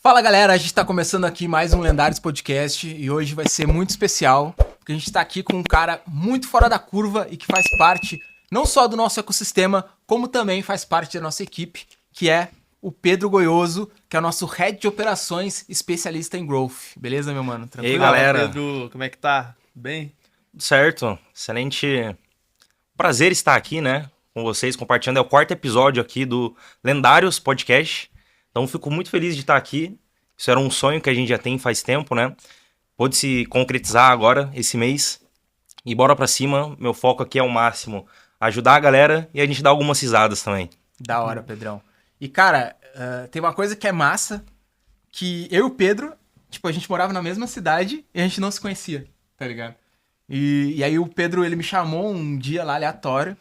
Fala galera, a gente tá começando aqui mais um Lendários Podcast e hoje vai ser muito especial, porque a gente tá aqui com um cara muito fora da curva e que faz parte não só do nosso ecossistema, como também faz parte da nossa equipe, que é o Pedro Goioso, que é o nosso Head de Operações especialista em Growth. Beleza, meu mano? Tranquilo? E aí, galera? Pedro, como é que tá? Bem? Certo, excelente prazer estar aqui, né, com vocês, compartilhando. É o 4º episódio aqui do Lendários Podcast. Então, fico muito feliz de estar aqui. Isso era um sonho que a gente já tem faz tempo, né? Pôde se concretizar agora, esse mês. E bora pra cima. Meu foco aqui é o máximo. Ajudar a galera e a gente dar algumas risadas também. Da hora, Pedrão. E, cara, tem uma coisa que é massa, que eu e o Pedro, tipo, a gente morava na mesma cidade e a gente não se conhecia, tá ligado? E aí o Pedro, ele me chamou um dia lá, aleatório,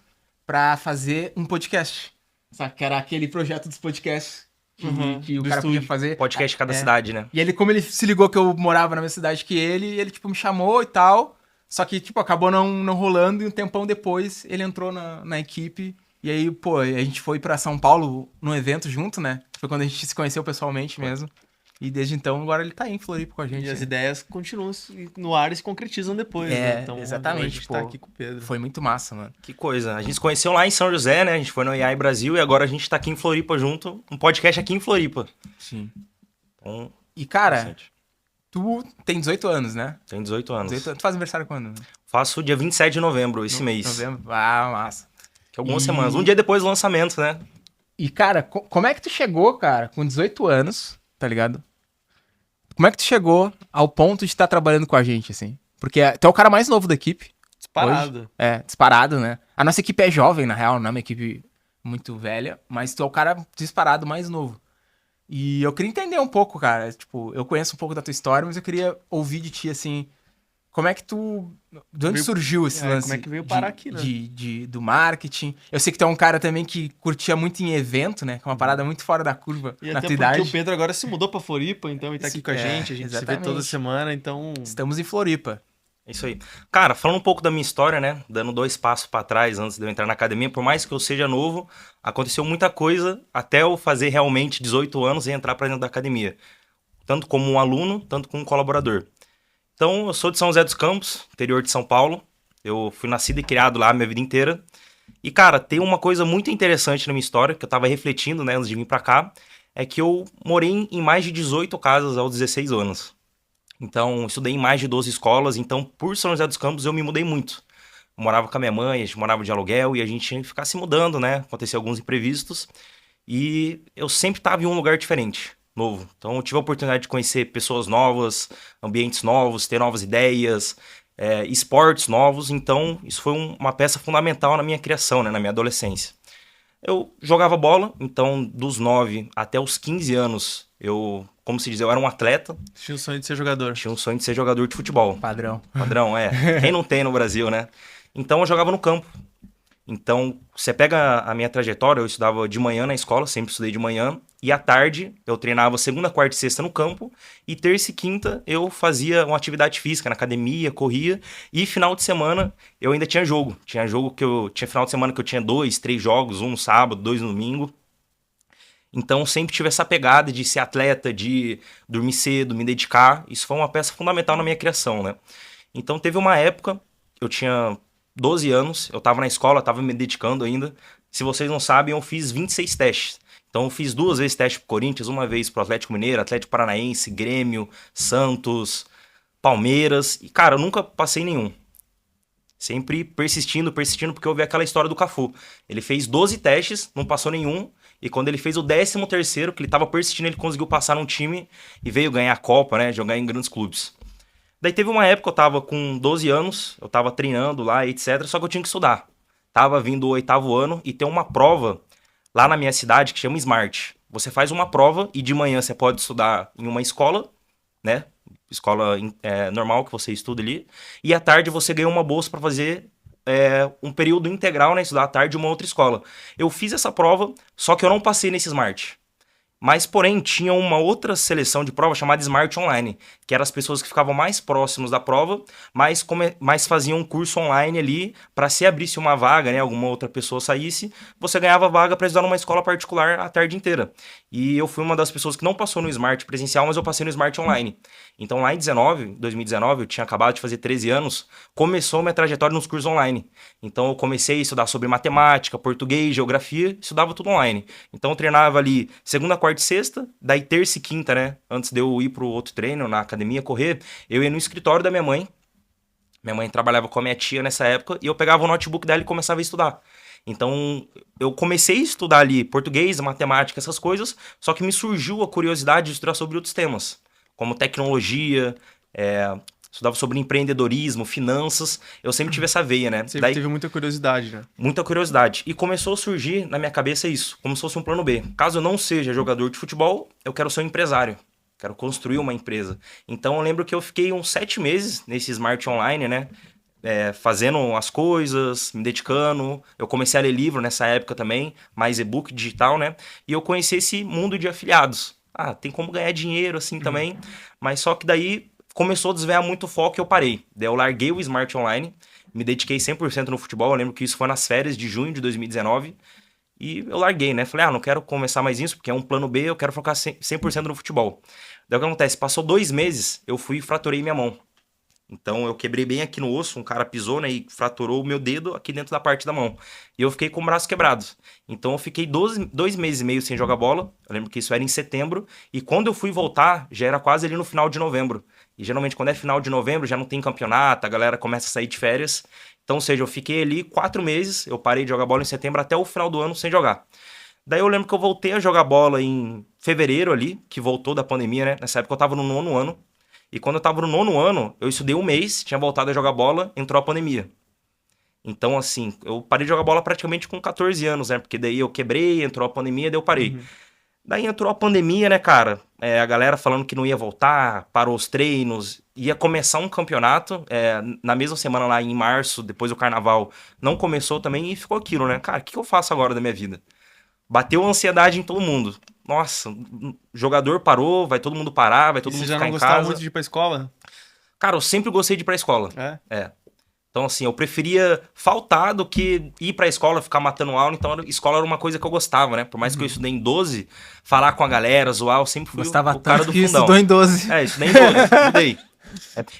pra fazer um podcast. Sabe? Que era aquele projeto dos podcasts. Que o cara podia fazer. Podcast de cada cidade, né? E ele, como ele se ligou que eu morava na mesma cidade que ele, tipo, me chamou e tal. Só que, tipo, acabou não rolando e um tempão depois ele entrou na equipe. E aí, pô, a gente foi pra São Paulo num evento junto, né? Foi quando a gente se conheceu pessoalmente mesmo. E desde então, agora ele tá aí em Floripa com a gente. E as ideias continuam no ar e se concretizam depois, né? Então, exatamente. A gente tá aqui com o Pedro. Foi muito massa, mano. Que coisa. A gente se conheceu lá em São José, né? A gente foi no AI Brasil e agora a gente tá aqui em Floripa junto. Um podcast aqui em Floripa. Sim. Então, e, cara, tu tem 18 anos, né? Tem 18 anos. 18 anos. Tu faz aniversário quando? Faço dia 27 de novembro, esse mês. Novembro? Ah, massa. Que é algumas semanas. Um dia depois do lançamento, né? E, cara, como é que tu chegou, cara, com 18 anos, tá ligado? Como é que tu chegou ao ponto de estar trabalhando com a gente, assim? Porque tu é o cara mais novo da equipe. Disparado. Hoje. É, disparado, né? A nossa equipe é jovem, na real, não é uma equipe muito velha, mas tu é o cara disparado mais novo. E eu queria entender um pouco, cara. Tipo, eu conheço um pouco da tua história, mas eu queria ouvir de ti, assim, como é que tu... De onde surgiu esse lance? Como é que veio parar aqui, né? Do marketing. Eu sei que tu é um cara também que curtia muito em evento, né? Que é uma parada muito fora da curva e na até tua idade. Porque o Pedro agora se mudou pra Floripa, então ele tá aqui com a gente exatamente. Se vê toda semana, então... Estamos em Floripa. É isso aí. Cara, falando um pouco da minha história, né? Dando 2 passos pra trás antes de eu entrar na academia, por mais que eu seja novo, aconteceu muita coisa até eu fazer realmente 18 anos e entrar pra dentro da academia. Tanto como um aluno, tanto como um colaborador. Então, eu sou de São José dos Campos, interior de São Paulo. Eu fui nascido e criado lá a minha vida inteira. E, cara, tem uma coisa muito interessante na minha história, que eu tava refletindo, né, antes de vir pra cá, é que eu morei em mais de 18 casas aos 16 anos. Então, estudei em mais de 12 escolas. Então, por São José dos Campos, eu me mudei muito. Eu morava com a minha mãe, a gente morava de aluguel e a gente tinha que ficar se mudando, né? Aconteciam alguns imprevistos. E eu sempre tava em um lugar diferente. Novo. Então eu tive a oportunidade de conhecer pessoas novas, ambientes novos, ter novas ideias, esportes novos. Então isso foi uma peça fundamental na minha criação, né, na minha adolescência. Eu jogava bola, então dos 9 até os 15 anos, eu, como se diz, eu era um atleta. Tinha o sonho de ser jogador. Tinha um sonho de ser jogador de futebol. Padrão. Padrão, é. Quem não tem no Brasil, né? Então eu jogava no campo. Então, você pega a minha trajetória, eu estudava de manhã na escola, sempre estudei de manhã, e à tarde eu treinava segunda, quarta e sexta no campo, e terça e quinta eu fazia uma atividade física na academia, corria, e final de semana eu ainda tinha jogo. Tinha jogo que eu tinha final de semana que eu tinha 2, 3 jogos, um no sábado, 2 no domingo. Então, sempre tive essa pegada de ser atleta, de dormir cedo, me dedicar. Isso foi uma peça fundamental na minha criação, né? Então, teve uma época, eu tinha 12 anos, eu tava na escola, tava me dedicando ainda. Se vocês não sabem, eu fiz 26 testes. Então eu fiz 2 vezes teste pro Corinthians, uma vez pro Atlético Mineiro, Atlético Paranaense, Grêmio, Santos, Palmeiras. E, cara, eu nunca passei nenhum. Sempre persistindo, porque eu vi aquela história do Cafu. Ele fez 12 testes, não passou nenhum. E quando ele fez o 13º, que ele tava persistindo, ele conseguiu passar num time e veio ganhar a Copa, né? Jogar em grandes clubes. Daí teve uma época, eu tava com 12 anos, eu tava treinando lá, etc. Só que eu tinha que estudar. Tava vindo o 8º ano e tem uma prova lá na minha cidade que chama Smart. Você faz uma prova e de manhã você pode estudar em uma escola, né? Escola normal que você estuda ali. E à tarde você ganha uma bolsa para fazer um período integral, né? Estudar à tarde em uma outra escola. Eu fiz essa prova, só que eu não passei nesse Smart. Mas, porém, tinha uma outra seleção de prova chamada Smart Online, que eram as pessoas que ficavam mais próximos da prova, mas faziam um curso online ali para se abrisse uma vaga, né, alguma outra pessoa saísse, você ganhava vaga para estudar numa escola particular a tarde inteira. E eu fui uma das pessoas que não passou no Smart presencial, mas eu passei no Smart Online. Então, lá em 2019, eu tinha acabado de fazer 13 anos, começou minha trajetória nos cursos online. Então, eu comecei a estudar sobre matemática, português, geografia, estudava tudo online. Então, eu treinava ali segunda, quarta e sexta, daí terça e quinta, né? Antes de eu ir pro outro treino, na academia, correr, eu ia no escritório da minha mãe. Minha mãe trabalhava com a minha tia nessa época, e eu pegava o notebook dela e começava a estudar. Então, eu comecei a estudar ali português, matemática, essas coisas, só que me surgiu a curiosidade de estudar sobre outros temas, como tecnologia, estudava sobre empreendedorismo, finanças. Eu sempre tive essa veia, né? Sempre teve muita curiosidade, né? Muita curiosidade. E começou a surgir na minha cabeça isso, como se fosse um plano B. Caso eu não seja jogador de futebol, eu quero ser um empresário. Quero construir uma empresa. Então eu lembro que eu fiquei uns 7 meses nesse Smart Online, né? Fazendo as coisas, me dedicando. Eu comecei a ler livro nessa época também, mais e-book digital, né? E eu conheci esse mundo de afiliados. Ah, tem como ganhar dinheiro assim também. Mas só que daí começou a desviar muito o foco e eu parei. Daí eu larguei o Smart Online, me dediquei 100% no futebol. Eu lembro que isso foi nas férias de junho de 2019. E eu larguei, né? Falei, não quero começar mais isso, porque é um plano B, eu quero focar 100% no futebol. Daí o que acontece? Passou 2 meses, eu fui e fraturei minha mão. Então eu quebrei bem aqui no osso, um cara pisou, né, e fraturou o meu dedo aqui dentro da parte da mão. E eu fiquei com o braço quebrado. Então eu fiquei 2 meses e meio sem jogar bola. Eu lembro que isso era em setembro. E quando eu fui voltar, já era quase ali no final de novembro. E geralmente quando é final de novembro já não tem campeonato, a galera começa a sair de férias. Então, ou seja, eu fiquei ali 4 meses, eu parei de jogar bola em setembro até o final do ano sem jogar. Daí eu lembro que eu voltei a jogar bola em fevereiro ali, que voltou da pandemia, né? Nessa época eu tava no 9º ano. E quando eu tava no 9º ano, eu estudei um mês, tinha voltado a jogar bola, entrou a pandemia. Então, assim, eu parei de jogar bola praticamente com 14 anos, né? Porque daí eu quebrei, entrou a pandemia, daí eu parei. Uhum. Daí entrou a pandemia, né, cara? A galera falando que não ia voltar, parou os treinos, ia começar um campeonato. Na mesma semana lá em março, depois do carnaval, não começou também e ficou aquilo, né? Cara, o que eu faço agora da minha vida? Bateu a ansiedade em todo mundo. Nossa, jogador parou, vai todo mundo parar, vai todo mundo ficar em casa. Você já não gostava muito de ir pra escola? Cara, eu sempre gostei de ir pra escola. Então, assim, eu preferia faltar do que ir pra escola, ficar matando aula. Então, a escola era uma coisa que eu gostava, né? Por mais que eu estudei em 12, falar com a galera, zoar, eu sempre fui o cara do fundão. Estudou em 12. Estudei em 12, estudei.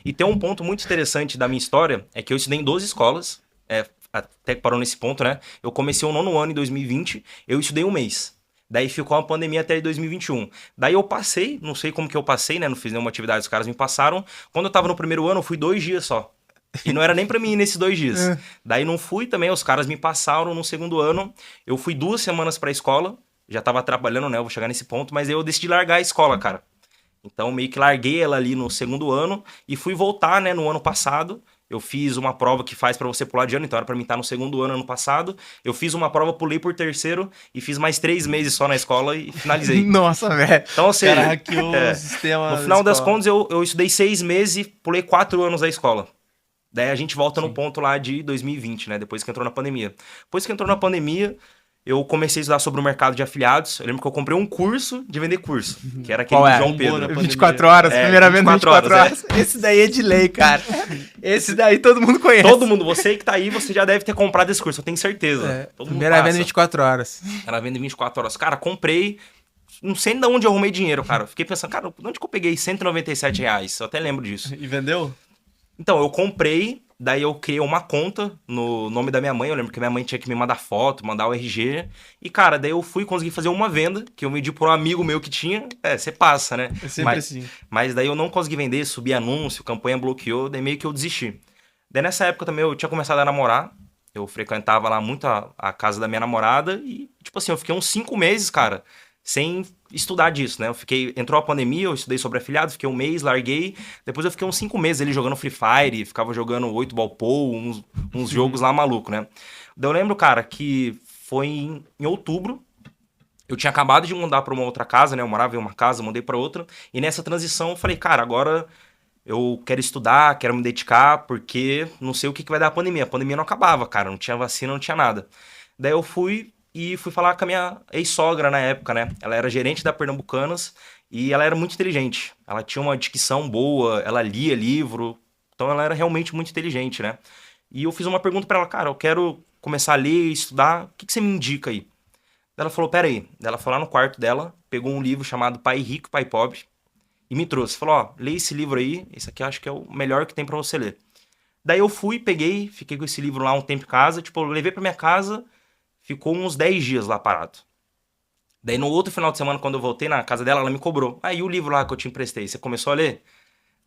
E tem um ponto muito interessante da minha história, é que eu estudei em 12 escolas, até que parou nesse ponto, né? Eu comecei o 9º ano em 2020, eu estudei um mês. Daí ficou a pandemia até 2021. Daí eu passei, não sei como que eu passei, né? Não fiz nenhuma atividade, os caras me passaram. Quando eu tava no primeiro ano, eu fui 2 dias só. E não era nem pra mim ir nesses 2 dias. Daí não fui também, os caras me passaram no segundo ano. Eu fui 2 semanas pra escola, já tava trabalhando, né? Eu vou chegar nesse ponto, mas aí eu decidi largar a escola, cara. Então meio que larguei ela ali no segundo ano e fui voltar, né, no ano passado. Eu fiz uma prova que faz pra você pular de ano, então era pra mim estar no segundo ano passado. Eu fiz uma prova, pulei por terceiro e fiz mais 3 meses só na escola e finalizei. Nossa, velho. Então, ou seja, cara, hackeou o sistema no final das contas, eu estudei 6 meses e pulei 4 anos da escola. Daí a gente volta no ponto lá de 2020, né? Depois que entrou na pandemia. Depois que entrou na pandemia, eu comecei a estudar sobre o mercado de afiliados. Eu lembro que eu comprei um curso de vender curso, que era aquele do João Pedro. 24 horas, primeiramente 24 horas. Esse daí é de lei, cara. Esse daí todo mundo conhece. Todo mundo, você que tá aí, você já deve ter comprado esse curso, eu tenho certeza. Primeira venda 24 horas. Era venda 24 horas. Cara, comprei, não sei de onde eu arrumei dinheiro, cara. Fiquei pensando, cara, de onde que eu peguei R$197? Eu até lembro disso. E vendeu? Então, eu comprei, daí eu criei uma conta no nome da minha mãe. Eu lembro que minha mãe tinha que me mandar foto, mandar o RG. E, cara, daí eu fui conseguir fazer uma venda, que eu vendi por um amigo meu que tinha. Você passa, né? É sempre assim. Mas daí eu não consegui vender, subi anúncio, campanha bloqueou, daí meio que eu desisti. Daí nessa época também eu tinha começado a namorar. Eu frequentava lá muito a casa da minha namorada. E, tipo assim, eu fiquei uns 5 meses, cara, sem estudar disso, né? Entrou a pandemia, eu estudei sobre afiliados, fiquei um mês, larguei. Depois eu fiquei uns 5 meses ali jogando Free Fire, ficava jogando 8 Ball Pool, uns jogos lá maluco, né? Daí eu lembro, cara, que foi em outubro. Eu tinha acabado de mudar pra uma outra casa, né? Eu morava em uma casa, mudei pra outra. E nessa transição eu falei, cara, agora eu quero estudar, quero me dedicar, porque não sei o que vai dar a pandemia. A pandemia não acabava, cara, não tinha vacina, não tinha nada. Daí eu fui e fui falar com a minha ex-sogra na época, né? Ela era gerente da Pernambucanas e ela era muito inteligente. Ela tinha uma dicção boa, ela lia livro, então ela era realmente muito inteligente, né? E eu fiz uma pergunta pra ela, cara, eu quero começar a ler, estudar, o que você me indica aí? Ela falou, pera aí. Ela foi lá no quarto dela, pegou um livro chamado Pai Rico, Pai Pobre e me trouxe. Falou, ó, lê esse livro aí, esse aqui eu acho que é o melhor que tem pra você ler. Daí eu fui, peguei, fiquei com esse livro lá um tempo em casa, tipo, eu levei pra minha casa, ficou uns 10 dias lá parado. Daí no outro final de semana, quando eu voltei na casa dela, ela me cobrou. Aí o livro lá que eu te emprestei, você começou a ler?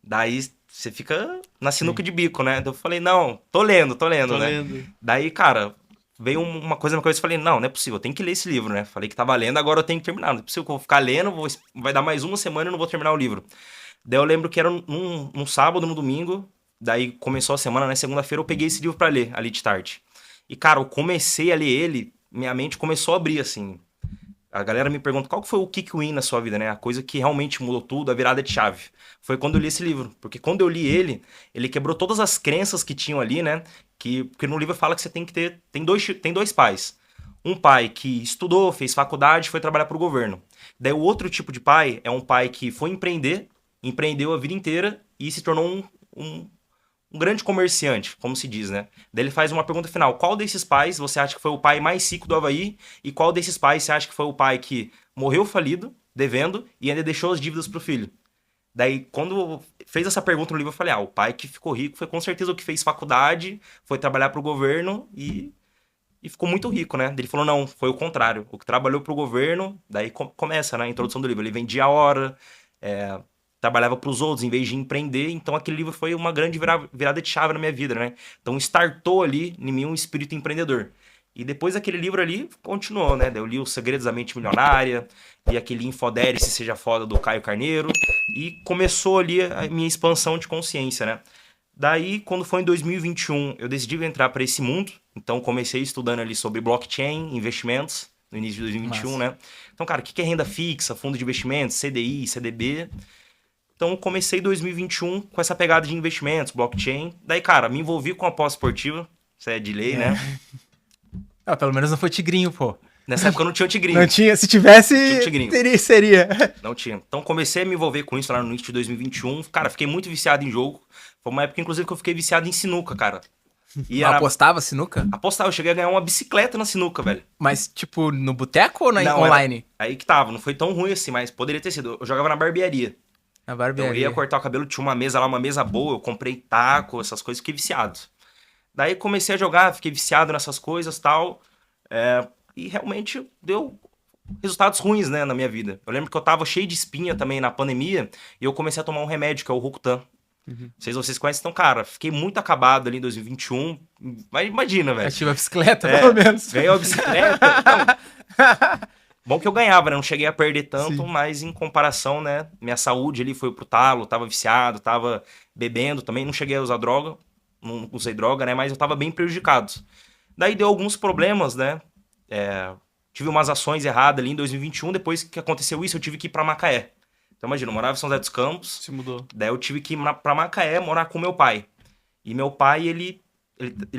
Daí você fica na sinuca de bico, né? Daí eu falei, não, tô lendo, né? lendo. Daí, cara, veio uma coisa na cabeça e falei, não é possível, eu tenho que ler esse livro, né? Falei que tava lendo, agora eu tenho que terminar. Não é possível que eu vou ficar lendo, vai dar mais uma semana e eu não vou terminar o livro. Daí eu lembro que era num sábado, no domingo, daí começou a semana, né? Segunda-feira eu peguei esse livro pra ler, ali de tarde. E, cara, eu comecei a ler ele, minha mente começou a abrir, assim. A galera me pergunta qual que foi o kick win na sua vida, né? A coisa que realmente mudou tudo, a virada de chave. Foi quando eu li esse livro. Porque quando eu li ele quebrou todas as crenças que tinham ali, né? Porque no livro fala que você tem que ter... Tem dois pais. Um pai que estudou, fez faculdade, foi trabalhar para o governo. Daí o outro tipo de pai é um pai que foi empreender, empreendeu a vida inteira e se tornou um grande comerciante, como se diz, né? Daí ele faz uma pergunta final. Qual desses pais você acha que foi o pai mais rico do Avaí? E qual desses pais você acha que foi o pai que morreu falido, devendo, e ainda deixou as dívidas pro filho? Daí, quando fez essa pergunta no livro, eu falei, o pai que ficou rico foi com certeza o que fez faculdade, foi trabalhar pro governo e ficou muito rico, né? Ele falou, não, foi o contrário. O que trabalhou pro governo, daí começa, né, a introdução do livro. Ele vendia a hora, trabalhava para os outros em vez de empreender, então aquele livro foi uma grande virada de chave na minha vida, né? Então startou ali em mim um espírito empreendedor. E depois daquele livro ali, continuou, né? Eu li Os Segredos da Mente Milionária, li aquele Infodere-se Seja Foda do Caio Carneiro, e começou ali a minha expansão de consciência, né? Daí, quando foi em 2021, eu decidi entrar para esse mundo, então comecei estudando ali sobre blockchain, investimentos, no início de 2021, né? Então, cara, o que é renda fixa, fundo de investimentos, CDI, CDB? Então, comecei 2021 com essa pegada de investimentos, blockchain. Daí, cara, me envolvi com a pós-esportiva. Isso é de lei, né? Pelo menos não foi tigrinho, pô. Nessa época não tinha o tigrinho. Não tinha. Se tivesse, seria. Não tinha. Então, comecei a me envolver com isso lá no início de 2021. Cara, fiquei muito viciado em jogo. Foi uma época, inclusive, que eu fiquei viciado em sinuca, cara. E apostava sinuca? Apostava. Eu cheguei a ganhar uma bicicleta na sinuca, velho. Mas, tipo, no boteco ou online? Aí que tava. Não foi tão ruim assim, mas poderia ter sido. Eu jogava na barbearia. Na barbearia. Eu ia cortar o cabelo, tinha uma mesa lá, uma mesa boa, eu comprei taco, essas coisas, fiquei viciado. Daí comecei a jogar, fiquei viciado nessas coisas e tal, e realmente deu resultados ruins, né, na minha vida. Eu lembro que eu tava cheio de espinha também na pandemia, e eu comecei a tomar um remédio, que é o Rocutan. Não sei se vocês conhecem, então, cara, fiquei muito acabado ali em 2021, mas imagina, velho. Eu tive a bicicleta, pelo menos. Ganhei a bicicleta, então... Bom que eu ganhava, né? Não cheguei a perder tanto, mas em comparação, né? Minha saúde ali foi pro talo, tava viciado, tava bebendo também. Não cheguei a usar droga, não usei droga, né? Mas eu tava bem prejudicado. Daí deu alguns problemas, né? Tive umas ações erradas ali em 2021. Depois que aconteceu isso, eu tive que ir pra Macaé. Então imagina, eu morava em São José dos Campos. Se mudou. Daí eu tive que ir pra Macaé morar com meu pai. E meu pai, ele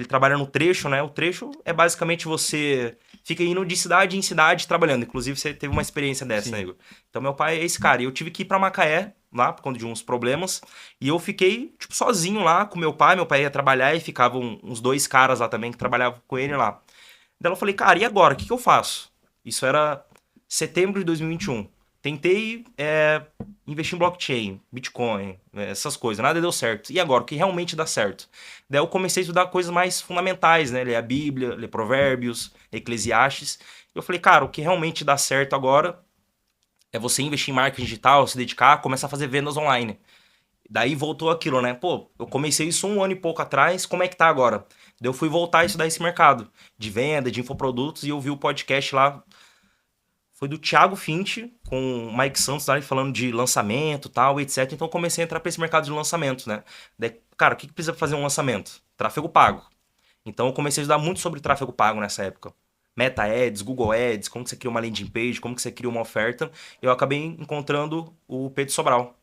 trabalha no trecho, né? O trecho é basicamente você fica indo de cidade em cidade trabalhando. Inclusive, você teve uma experiência dessa, né, Igor? Então, meu pai é esse cara. E eu tive que ir pra Macaé, lá, por conta de uns problemas. E eu fiquei, tipo, sozinho lá com meu pai. Meu pai ia trabalhar e ficavam uns dois caras lá também que trabalhavam com ele lá. Daí eu falei, cara, e agora? O que eu faço? Isso era setembro de 2021. Tentei investir em blockchain, Bitcoin, essas coisas. Nada deu certo. E agora? O que realmente dá certo? Daí eu comecei a estudar coisas mais fundamentais, né? Ler a Bíblia, ler Provérbios, Eclesiastes. Eu falei, cara, o que realmente dá certo agora é você investir em marketing digital, se dedicar, começar a fazer vendas online. Daí voltou aquilo, né? Pô, eu comecei isso 1 ano e pouco atrás, como é que tá agora? Daí eu fui voltar a estudar esse mercado de venda, de infoprodutos, e eu vi o podcast lá. Foi do Thiago Finch, com o Mike Santos lá, falando de lançamento e tal, etc. Então eu comecei a entrar para esse mercado de lançamentos, né? Daí, cara, o que precisa fazer um lançamento? Tráfego pago. Então eu comecei a estudar muito sobre tráfego pago nessa época. Meta Ads, Google Ads, como que você cria uma landing page, como que você cria uma oferta. Eu acabei encontrando o Pedro Sobral.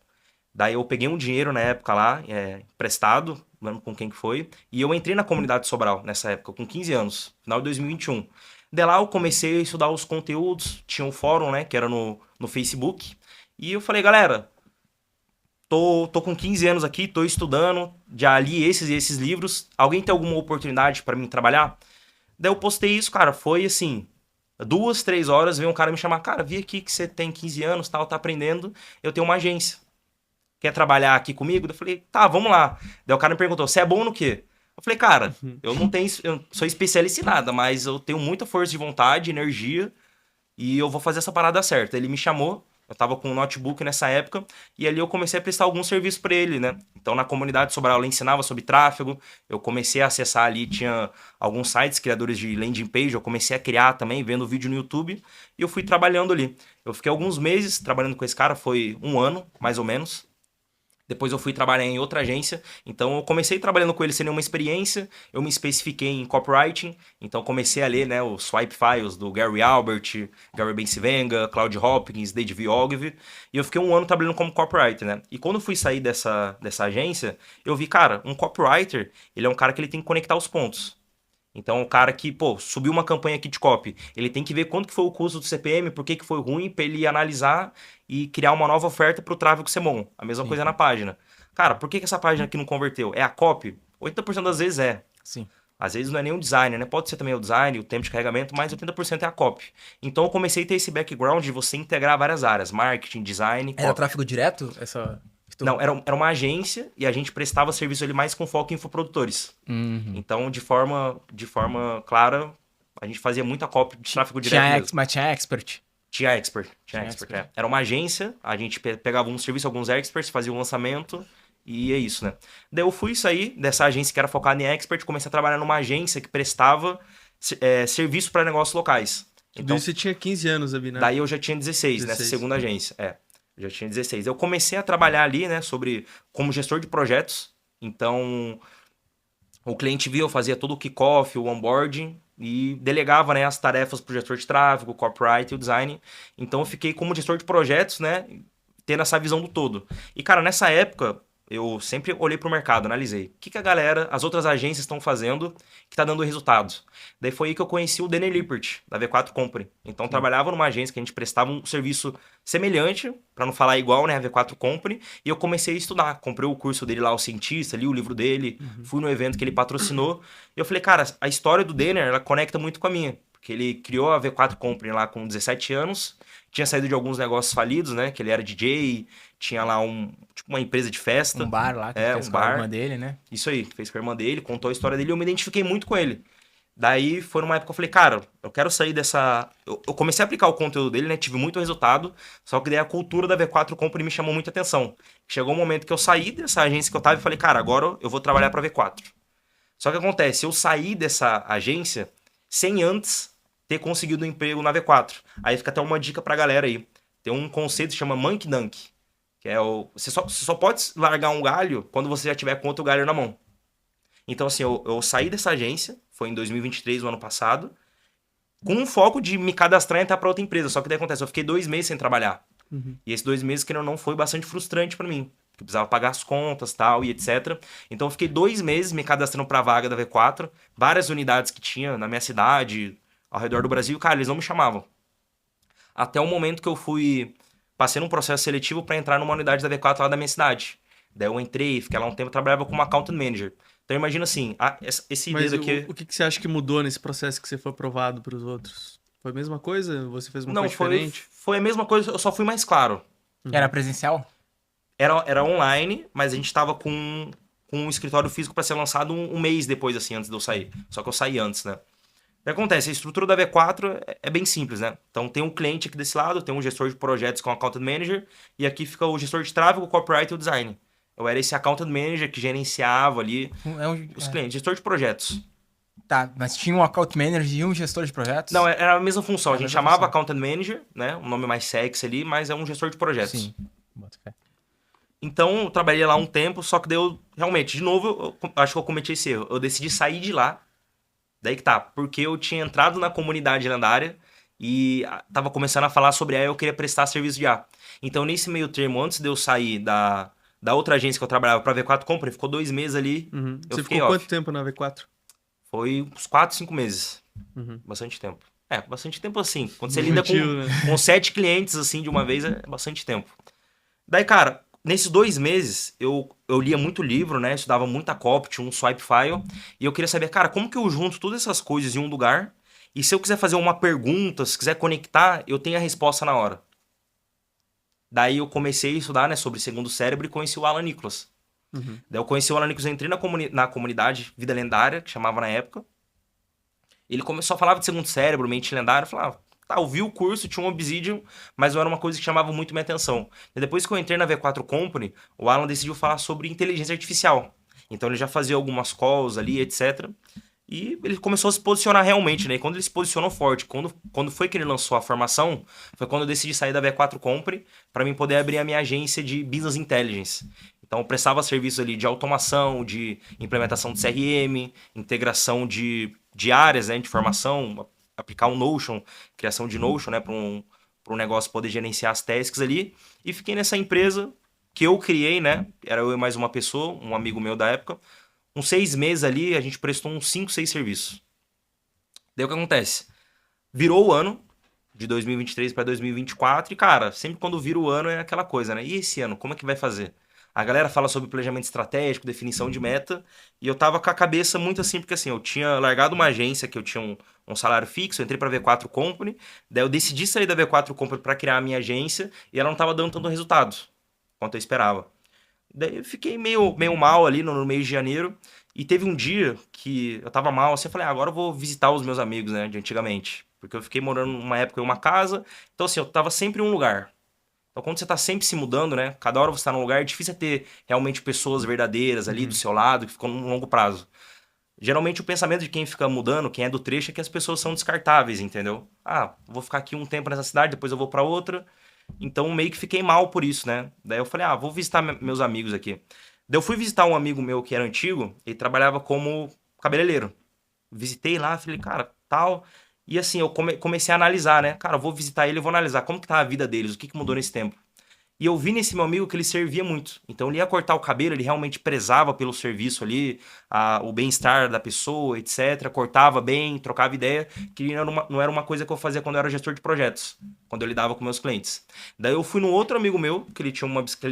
Daí eu peguei um dinheiro na época lá, emprestado, não lembro com quem que foi, e eu entrei na comunidade Sobral nessa época, com 15 anos, final de 2021. De lá eu comecei a estudar os conteúdos, tinha um fórum, né, que era no Facebook, e eu falei, galera, tô com 15 anos aqui, tô estudando, já li esses e esses livros, alguém tem alguma oportunidade pra mim trabalhar? Daí eu postei isso, cara, foi assim, 2, 3 horas, veio um cara me chamar, cara, vi aqui que você tem 15 anos, tal, tá aprendendo, eu tenho uma agência, quer trabalhar aqui comigo? Eu falei, tá, vamos lá. Daí o cara me perguntou, você é bom no quê? Eu falei, cara, eu não tenho, eu sou especialista em nada, mas eu tenho muita força de vontade, energia, e eu vou fazer essa parada certa. Ele me chamou, eu tava com um notebook nessa época, e ali eu comecei a prestar algum serviço pra ele, né? Então na comunidade Sobral eu ensinava sobre tráfego, eu comecei a acessar ali, tinha alguns sites, criadores de landing page, eu comecei a criar também, vendo vídeo no YouTube, e eu fui trabalhando ali. Eu fiquei alguns meses trabalhando com esse cara, foi 1 ano, mais ou menos. Depois eu fui trabalhar em outra agência, então eu comecei trabalhando com ele sem nenhuma experiência, eu me especifiquei em copywriting, então comecei a ler, né, os swipe files do Gary Albert, Gary Bencivenga, Claude Hopkins, Dave Ogilvy, e eu fiquei 1 ano trabalhando como copywriter, né? E quando eu fui sair dessa agência, eu vi, cara, um copywriter, ele é um cara que ele tem que conectar os pontos. Então, o cara que, pô, subiu uma campanha aqui de copy, ele tem que ver quanto que foi o custo do CPM, por que que foi ruim, pra ele analisar e criar uma nova oferta pro tráfego ser bom. A mesma coisa na página. Cara, por que que essa página aqui não converteu? É a copy? 80% das vezes é. Sim. Às vezes não é nem o design, né? Pode ser também o design, o tempo de carregamento, mas 80% é a copy. Então, eu comecei a ter esse background de você integrar várias áreas, marketing, design, Era copy. tráfego direto? Não, era uma agência e a gente prestava serviço ali mais com foco em infoprodutores. Uhum. Então, de forma clara, a gente fazia muita cópia de tráfego direto mesmo. Mas tinha expert. Tinha expert. É. Era uma agência, a gente pegava um serviço, alguns experts, fazia o lançamento e é isso, né? Daí eu fui sair dessa agência que era focada em expert, comecei a trabalhar numa agência que prestava serviço para negócios locais. Tudo isso você tinha 15 anos, Abi, né? Daí eu já tinha 16 nessa segunda agência. Já tinha 16. Eu comecei a trabalhar ali, né, como gestor de projetos. Então, o cliente via, eu fazia todo o kickoff, o onboarding e delegava, né, as tarefas para o gestor de tráfego, o copyright e o design. Então, eu fiquei como gestor de projetos, né, tendo essa visão do todo. E, cara, nessa época, eu sempre olhei para o mercado, analisei. O que a galera, as outras agências estão fazendo que está dando resultado? Daí foi aí que eu conheci o Denner Lippert, da V4 Company. Então, trabalhava numa agência que a gente prestava um serviço semelhante, para não falar igual, né, a V4 Company, e eu comecei a estudar. Comprei o curso dele lá, o Cientista, li o livro dele, fui no evento que ele patrocinou, e eu falei, cara, a história do Denner, ela conecta muito com a minha, porque ele criou a V4 Company lá com 17 anos, tinha saído de alguns negócios falidos, né, que ele era DJ, tinha lá uma empresa de festa. Um bar lá, que fez um com a bar. irmã dele, né? Isso aí, fez com a irmã dele, contou a história dele e eu me identifiquei muito com ele. Daí foi numa época que eu falei, cara, eu quero sair dessa... Eu comecei a aplicar o conteúdo dele, né? Tive muito resultado, só que daí a cultura da V4 Company me chamou muita atenção. Chegou um momento que eu saí dessa agência que eu tava e falei, cara, agora eu vou trabalhar pra V4. Só que acontece, eu saí dessa agência sem antes ter conseguido um emprego na V4. Aí fica até uma dica pra galera aí. Tem um conceito que chama Monkey Dunk. Que é você só pode largar um galho quando você já tiver com outro galho na mão. Então, assim, eu saí dessa agência, foi em 2023, o ano passado, com um foco de me cadastrar e entrar para outra empresa. Só que daí acontece, eu fiquei 2 meses sem trabalhar. E esses 2 meses, querendo ou não, foi bastante frustrante para mim. Porque eu precisava pagar as contas tal, e etc. Então, eu fiquei 2 meses me cadastrando para a vaga da V4, várias unidades que tinha na minha cidade, ao redor do Brasil, cara, eles não me chamavam. Até o momento que eu passei num processo seletivo para entrar numa unidade da V4 lá da minha cidade. Daí eu entrei, fiquei lá um tempo, trabalhava como account manager. Então imagina assim, esse Mas dedo aqui... o que você acha que mudou nesse processo que você foi aprovado para os outros? Foi a mesma coisa? Você fez uma coisa diferente? Foi a mesma coisa, eu só fui mais claro. Era presencial? Era online, mas a gente tava com um escritório físico para ser lançado um mês depois, assim, antes de eu sair. Só que eu saí antes, né? O que acontece? A estrutura da V4 é bem simples, né? Então tem um cliente aqui desse lado, tem um gestor de projetos com account manager, e aqui fica o gestor de tráfego, o copyright e o design. Eu era esse account manager que gerenciava ali os clientes, gestor de projetos. Tá, mas tinha um account manager e um gestor de projetos? Não, era a mesma função. A gente chamava account manager, né? Um nome mais sexy ali, mas é um gestor de projetos. Sim. Bota fé. Então, eu trabalhei lá um tempo, só que daí eu, realmente, de novo, eu acho que eu cometi esse erro. Eu decidi sair de lá. Daí que tá, porque eu tinha entrado na comunidade lendária e tava começando a falar sobre eu queria prestar serviço de IA. Então, nesse meio termo, antes de eu sair da outra agência que eu trabalhava pra V4 Company, ficou 2 meses ali. Você ficou quanto tempo na V4? Foi uns 4, 5 meses. Bastante tempo. Bastante tempo assim. Quando você lida com 7 clientes, assim, de uma vez, é bastante tempo. Daí, cara, nesses 2 meses, eu lia muito livro, né? Estudava muita copy, tinha um swipe file. E eu queria saber, cara, como que eu junto todas essas coisas em um lugar? E se eu quiser fazer uma pergunta, se quiser conectar, eu tenho a resposta na hora. Daí eu comecei a estudar, né, sobre segundo cérebro e conheci o Alan Nicholas. Daí eu conheci o Alan Nicholas, eu entrei na comunidade Vida Lendária, que chamava na época. Ele começou a falar de segundo cérebro, mente lendária, eu falava, tá, eu vi o curso, tinha um Obsidian, mas não era uma coisa que chamava muito minha atenção. E depois que eu entrei na V4 Company, o Alan decidiu falar sobre inteligência artificial. Então ele já fazia algumas calls ali, etc. E ele começou a se posicionar realmente, né? E quando ele se posicionou forte, quando foi que ele lançou a formação, foi quando eu decidi sair da V4 Company para mim poder abrir a minha agência de Business Intelligence. Então eu prestava serviços ali de automação, de implementação de CRM, integração de áreas, né, de formação, aplicar um Notion, criação de Notion, né, para um negócio poder gerenciar as tasks ali. E fiquei nessa empresa que eu criei, né? Era eu e mais uma pessoa, um amigo meu da época. Uns 6 meses ali, a gente prestou uns 5, 6 serviços. Daí o que acontece? Virou o ano, de 2023 para 2024, e cara, sempre quando vira o ano é aquela coisa, né? E esse ano, como é que vai fazer? A galera fala sobre planejamento estratégico, definição de meta, e eu tava com a cabeça muito assim, porque assim, eu tinha largado uma agência que eu tinha um salário fixo, eu entrei pra V4 Company, daí eu decidi sair da V4 Company para criar a minha agência, e ela não tava dando tanto resultado quanto eu esperava. Daí eu fiquei meio mal ali no mês de janeiro. E teve um dia que eu tava mal, assim, eu falei, agora eu vou visitar os meus amigos, né, de antigamente. Porque eu fiquei morando uma época em uma casa, então assim, eu tava sempre em um lugar. Então quando você tá sempre se mudando, né, cada hora você tá num lugar, é difícil ter realmente pessoas verdadeiras ali do seu lado, que ficam num longo prazo. Geralmente o pensamento de quem fica mudando, quem é do trecho, é que as pessoas são descartáveis, entendeu? Ah, vou ficar aqui um tempo nessa cidade, depois eu vou pra outra. Então meio que fiquei mal por isso, né? Daí eu falei, vou visitar meus amigos aqui. Daí eu fui visitar um amigo meu que era antigo, ele trabalhava como cabeleireiro. Visitei lá, falei, cara, tal. E assim, eu comecei a analisar, né? Cara, eu vou visitar ele, eu vou analisar como que tá a vida deles, o que mudou nesse tempo. E eu vi nesse meu amigo que ele servia muito. Então ele ia cortar o cabelo, ele realmente prezava pelo serviço ali, o bem-estar da pessoa, etc. Cortava bem, trocava ideia, que não era uma coisa que eu fazia quando eu era gestor de projetos, quando eu lidava com meus clientes. Daí eu fui num outro amigo meu, que ele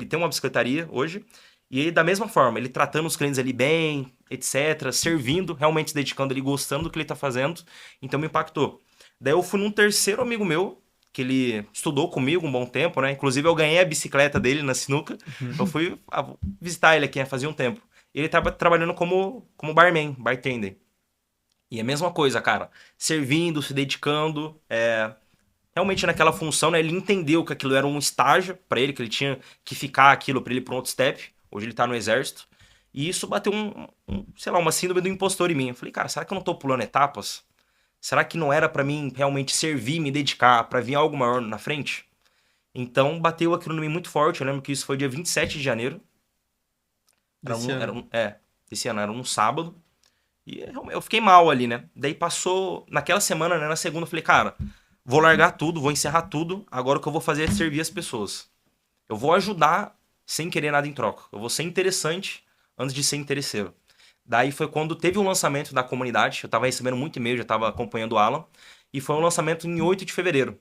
tem uma bicicletaria hoje, e ele, da mesma forma, ele tratando os clientes ali bem, etc., servindo, realmente se dedicando ali, gostando do que ele tá fazendo, então me impactou. Daí eu fui num terceiro amigo meu, que ele estudou comigo um bom tempo, né? Inclusive eu ganhei a bicicleta dele na sinuca. Eu fui visitar ele aqui, fazia um tempo. Ele tava trabalhando como bartender. E a mesma coisa, cara. Servindo, se dedicando. Realmente naquela função, né? Ele entendeu que aquilo era um estágio pra ele, que ele tinha que ficar aquilo pra ele ir pra um outro step. Hoje ele tá no exército. E isso bateu sei lá, uma síndrome do impostor em mim. Eu falei, cara, será que eu não tô pulando etapas? Será que não era pra mim realmente servir, me dedicar, pra vir algo maior na frente? Então bateu aquilo em mim muito forte. Eu lembro que isso foi dia 27 de janeiro. Esse ano era um sábado. E eu fiquei mal ali, né? Daí passou, naquela semana, né? Na segunda, eu falei, cara, vou largar tudo, vou encerrar tudo. Agora o que eu vou fazer é servir as pessoas. Eu vou ajudar sem querer nada em troca. Eu vou ser interessante antes de ser interesseiro. Daí foi quando teve um lançamento da comunidade. Eu tava recebendo muito e-mail, já tava acompanhando o Alan. E foi um lançamento em 8 de fevereiro.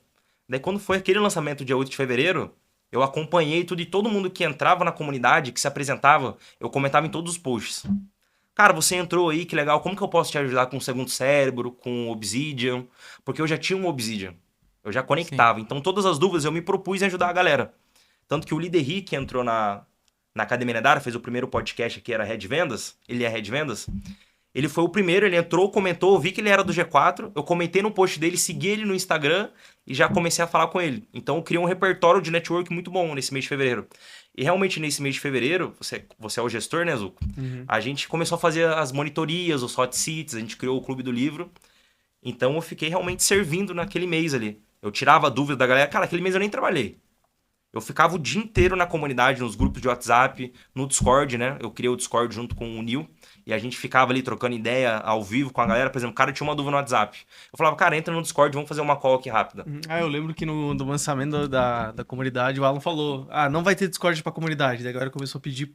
Daí quando foi aquele lançamento dia 8 de fevereiro, eu acompanhei tudo e todo mundo que entrava na comunidade, que se apresentava, eu comentava em todos os posts. Cara, você entrou aí, que legal, como que eu posso te ajudar com o Segundo Cérebro, com o Obsidian? Porque eu já tinha um Obsidian. Eu já conectava. Sim. Então todas as dúvidas eu me propus em ajudar a galera. Tanto que o líder Rick que entrou na Academia Nedara, fez o primeiro podcast aqui, era Red Vendas, ele é Red Vendas, ele foi o primeiro, ele entrou, comentou, eu vi que ele era do G4, eu comentei no post dele, segui ele no Instagram e já comecei a falar com ele. Então eu criei um repertório de network muito bom nesse mês de fevereiro. E realmente nesse mês de fevereiro, você é o gestor, né, Zuko? A gente começou a fazer as monitorias, os hot seats, a gente criou o Clube do Livro. Então eu fiquei realmente servindo naquele mês ali. Eu tirava a dúvida da galera, cara, aquele mês eu nem trabalhei. Eu ficava o dia inteiro na comunidade, nos grupos de WhatsApp, no Discord, né? Eu criei o Discord junto com o Nil. E a gente ficava ali trocando ideia ao vivo com a galera. Por exemplo, o cara tinha uma dúvida no WhatsApp. Eu falava, cara, entra no Discord, vamos fazer uma call aqui rápida. Eu lembro que no lançamento da comunidade, o Alan falou, não vai ter Discord pra comunidade. Daí a galera começou a pedir.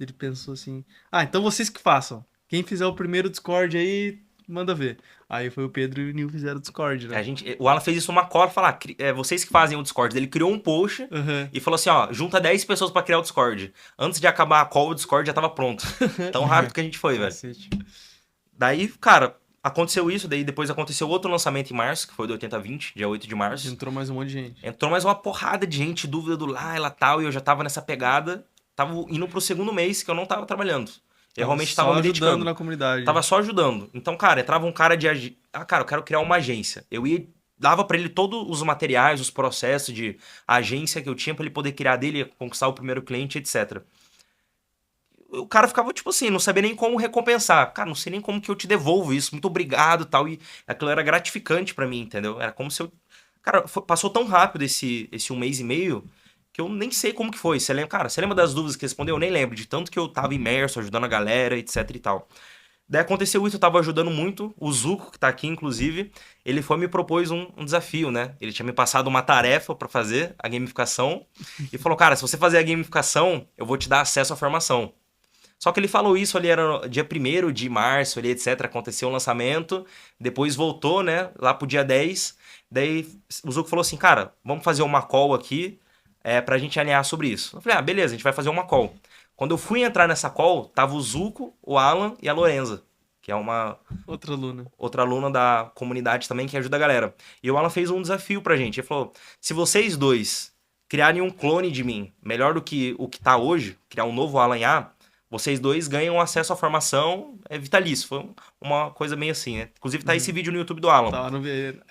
Ele pensou assim, então vocês que façam. Quem fizer o primeiro Discord aí, manda ver. Aí foi o Pedro e o Nil fizeram o Discord, né? O Alan fez isso uma cola, falar, vocês que fazem o Discord. Ele criou um post Aham. e falou assim, ó, junta 10 pessoas pra criar o Discord. Antes de acabar a call, o Discord já tava pronto. Tão rápido que a gente foi, velho. Cacete. Daí, cara, aconteceu isso, daí depois aconteceu outro lançamento em março, que foi do 8020, dia 8 de março. Entrou mais um monte de gente. Entrou mais uma porrada de gente, dúvida do Laila e tal, e eu já tava nessa pegada. Tava indo pro segundo mês que eu não tava trabalhando. Eu realmente tava só me ajudando dedicando. na comunidade. Tava só ajudando. Então, cara, entrava um cara de... Ah, cara, eu quero criar uma agência. Eu ia... Dava pra ele todos os materiais, os processos de agência que eu tinha pra ele poder criar dele, conquistar o primeiro cliente, etc. O cara ficava, tipo assim, não sabia nem como recompensar. Cara, não sei nem como que eu te devolvo isso. Muito obrigado e tal. E aquilo era gratificante pra mim, entendeu? Era como se eu... Cara, passou tão rápido esse 1 mês e meio que eu nem sei como que foi. Você lembra, cara, você lembra das dúvidas que respondeu? Eu nem lembro. De tanto que eu tava imerso, ajudando a galera, etc e tal. Daí aconteceu isso, eu tava ajudando muito. O Zuko, que tá aqui, inclusive, ele foi me propôs um desafio, né? Ele tinha me passado uma tarefa pra fazer, a gamificação. E falou, cara, se você fazer a gamificação, eu vou te dar acesso à formação. Só que ele falou isso ali, era dia 1º de março, ali, etc. Aconteceu o lançamento, depois voltou, né, lá pro dia 10. Daí o Zuko falou assim, cara, vamos fazer uma call aqui pra gente alinhar sobre isso. Eu falei, ah, beleza, a gente vai fazer uma call. Quando eu fui entrar nessa call, tava o Zuko, o Alan e a Lorenza, que é uma Outra aluna. da comunidade também que ajuda a galera. E o Alan fez um desafio pra gente. Ele falou, se vocês dois criarem um clone de mim, melhor do que o que tá hoje, criar um novo Alan A, vocês dois ganham acesso à formação vitalício. Foi uma coisa meio assim, né? Inclusive tá esse vídeo no YouTube do Alan. Tá,